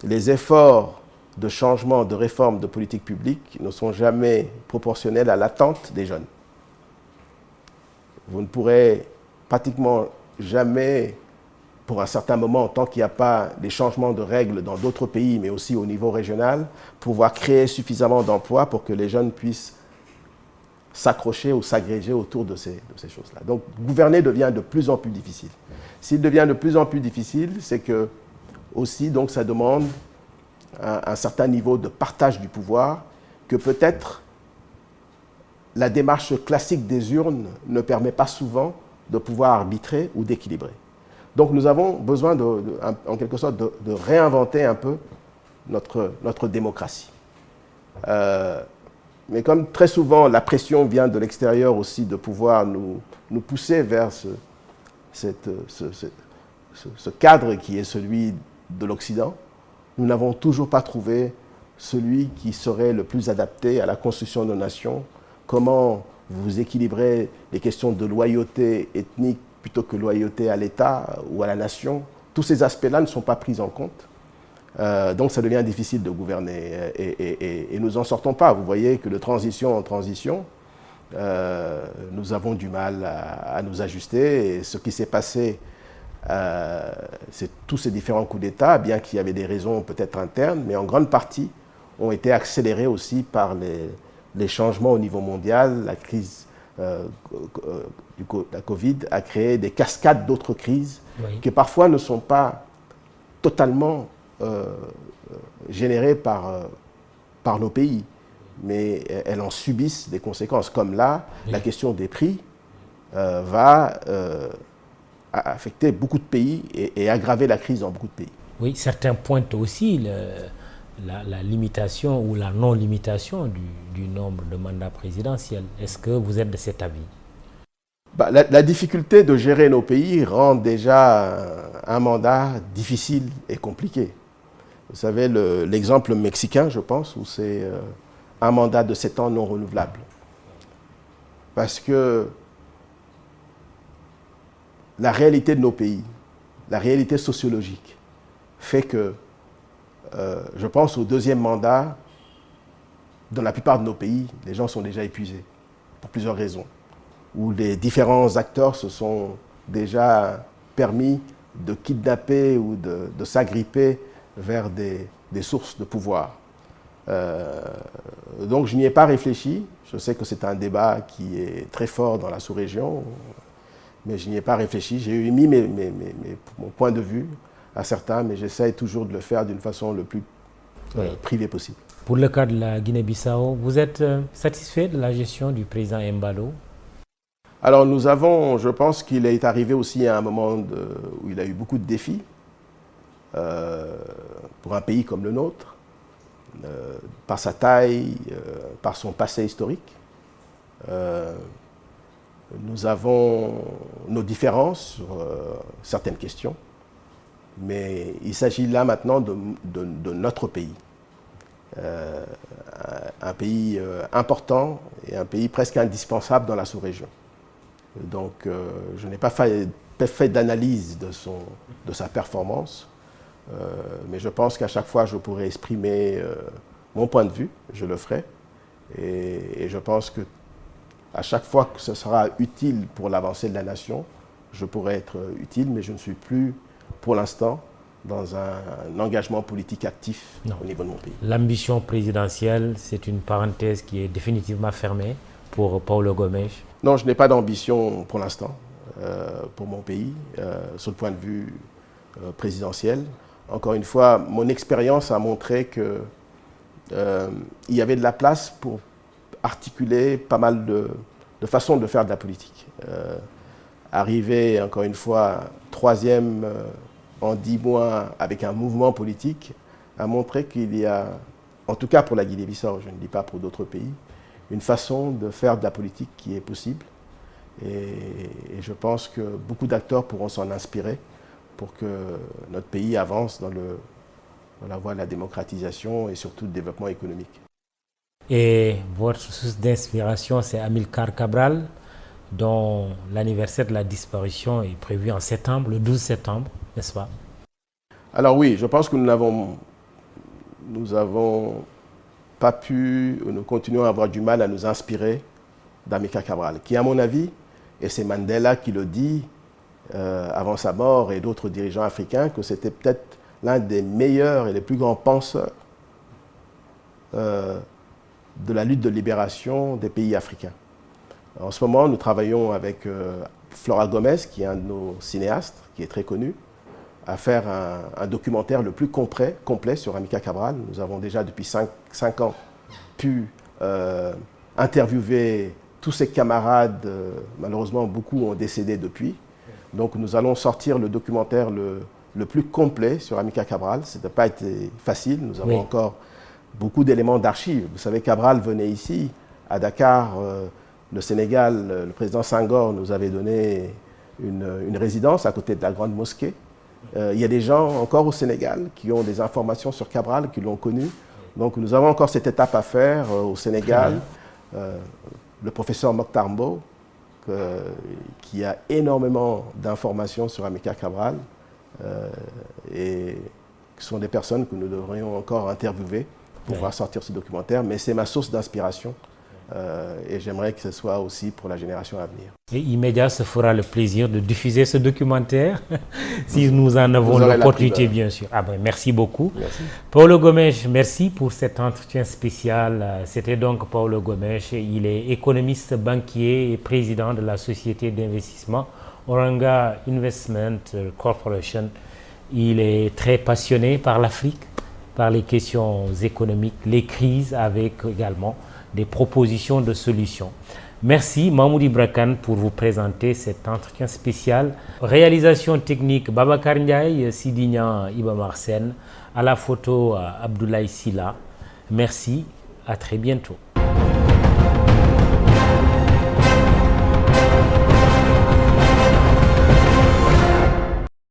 les efforts de changement, de réforme, de politique publique ne sont jamais proportionnels à l'attente des jeunes. Vous ne pourrez pratiquement jamais, pour un certain moment, tant qu'il n'y a pas des changements de règles dans d'autres pays, mais aussi au niveau régional, pouvoir créer suffisamment d'emplois pour que les jeunes puissent s'accrocher ou s'agréger autour de ces choses-là. Donc, gouverner devient de plus en plus difficile. S'il devient de plus en plus difficile, c'est que aussi, donc, ça demande un certain niveau de partage du pouvoir que peut-être la démarche classique des urnes ne permet pas souvent de pouvoir arbitrer ou d'équilibrer. Donc nous avons besoin, en quelque sorte, de réinventer un peu notre démocratie. Mais comme très souvent la pression vient de l'extérieur aussi de pouvoir nous pousser vers ce cadre qui est celui de l'Occident, nous n'avons toujours pas trouvé celui qui serait le plus adapté à la construction de nos nations. Comment vous équilibrez les questions de loyauté ethnique plutôt que loyauté à l'État ou à la nation. Tous ces aspects-là ne sont pas pris en compte. Donc ça devient difficile de gouverner et nous n'en sortons pas. Vous voyez que de transition en transition, nous avons du mal à nous ajuster. Et ce qui s'est passé, c'est tous ces différents coups d'État, bien qu'il y avait des raisons peut-être internes, mais en grande partie ont été accélérés aussi par les changements au niveau mondial. La crise la Covid a créé des cascades d'autres crises qui parfois ne sont pas totalement générées par nos pays, mais elles en subissent des conséquences. Comme là, la question des prix va affecter beaucoup de pays et aggraver la crise dans beaucoup de pays. Oui, certains pointent aussi la limitation ou la non-limitation du nombre de mandats présidentiels. Est-ce que vous êtes de cet avis? La difficulté de gérer nos pays rend déjà un mandat difficile et compliqué. Vous savez, l'exemple mexicain, je pense, où c'est un mandat de 7 ans non renouvelable. Parce que la réalité de nos pays, la réalité sociologique, fait que je pense au deuxième mandat, dans la plupart de nos pays, les gens sont déjà épuisés, pour plusieurs raisons, où les différents acteurs se sont déjà permis de kidnapper ou de s'agripper vers des sources de pouvoir. Donc je n'y ai pas réfléchi. Je sais que c'est un débat qui est très fort dans la sous-région, mais je n'y ai pas réfléchi. J'ai émis mon point de vue à certains, mais j'essaie toujours de le faire d'une façon le plus privée possible. Pour le cas de la Guinée-Bissau, vous êtes satisfait de la gestion du président Embalo? Alors je pense qu'il est arrivé aussi à un moment où il a eu beaucoup de défis pour un pays comme le nôtre, par sa taille, par son passé historique. Nous avons nos différences sur certaines questions, mais il s'agit là maintenant de notre pays. Un pays important et un pays presque indispensable dans la sous-région. Donc je n'ai pas fait d'analyse de sa performance, mais je pense qu'à chaque fois je pourrais exprimer mon point de vue, je le ferai, et je pense qu'à chaque fois que ce sera utile pour l'avancée de la nation, je pourrai être utile, mais je ne suis plus pour l'instant dans un engagement politique actif au niveau de mon pays. L'ambition présidentielle, c'est une parenthèse qui est définitivement fermée pour Paulo Gomes? Non, je n'ai pas d'ambition pour l'instant pour mon pays, sur le point de vue présidentiel. Encore une fois, mon expérience a montré qu'il y avait de la place pour articuler pas mal de façons de faire de la politique. Arriver, encore une fois, troisième en 10 mois avec un mouvement politique a montré qu'il y a, en tout cas pour la Guinée-Bissau, je ne dis pas pour d'autres pays, une façon de faire de la politique qui est possible. Et je pense que beaucoup d'acteurs pourront s'en inspirer pour que notre pays avance dans la voie de la démocratisation et surtout le développement économique. Et votre source d'inspiration, c'est Amilcar Cabral, dont l'anniversaire de la disparition est prévu en septembre, le 12 septembre, n'est-ce pas? Alors oui, je pense que nous avons pas pu, nous continuons à avoir du mal à nous inspirer d'Amilcar Cabral, qui à mon avis, et c'est Mandela qui le dit avant sa mort et d'autres dirigeants africains, que c'était peut-être l'un des meilleurs et les plus grands penseurs de la lutte de libération des pays africains. En ce moment, nous travaillons avec Flora Gomez, qui est un de nos cinéastes, qui est très connu, à faire un documentaire le plus complet sur Amilcar Cabral. Nous avons déjà depuis 5 ans pu interviewer tous ses camarades. Malheureusement, beaucoup ont décédé depuis. Donc nous allons sortir le documentaire le plus complet sur Amilcar Cabral. Ça n'a pas été facile, nous avons encore beaucoup d'éléments d'archives. Vous savez, Cabral venait ici, à Dakar, le Sénégal, le président Senghor nous avait donné une résidence à côté de la grande mosquée. Il y a des gens encore au Sénégal qui ont des informations sur Cabral, qui l'ont connu. Donc nous avons encore cette étape à faire au Sénégal. Le professeur Mokhtar Mbow, qui a énormément d'informations sur Amilcar Cabral, et ce sont des personnes que nous devrions encore interviewer pour pouvoir sortir ce documentaire. Mais c'est ma source d'inspiration. Et j'aimerais que ce soit aussi pour la génération à venir. Et Immédiat se fera le plaisir de diffuser ce documentaire, si nous en avons l'opportunité, bien sûr. Ah ben, merci beaucoup. Merci. Paulo Gomes, merci pour cet entretien spécial. C'était donc Paulo Gomes. Il est économiste, banquier et président de la société d'investissement Oranga Investment Corporation. Il est très passionné par l'Afrique, par les questions économiques, les crises, avec également des propositions de solutions. Merci Mahmoud Ibra Kane pour vous présenter cet entretien spécial. Réalisation technique Babacar Ndiaye, Sidignan Iba Marsen, à la photo Abdoulaye Silla. Merci, à très bientôt.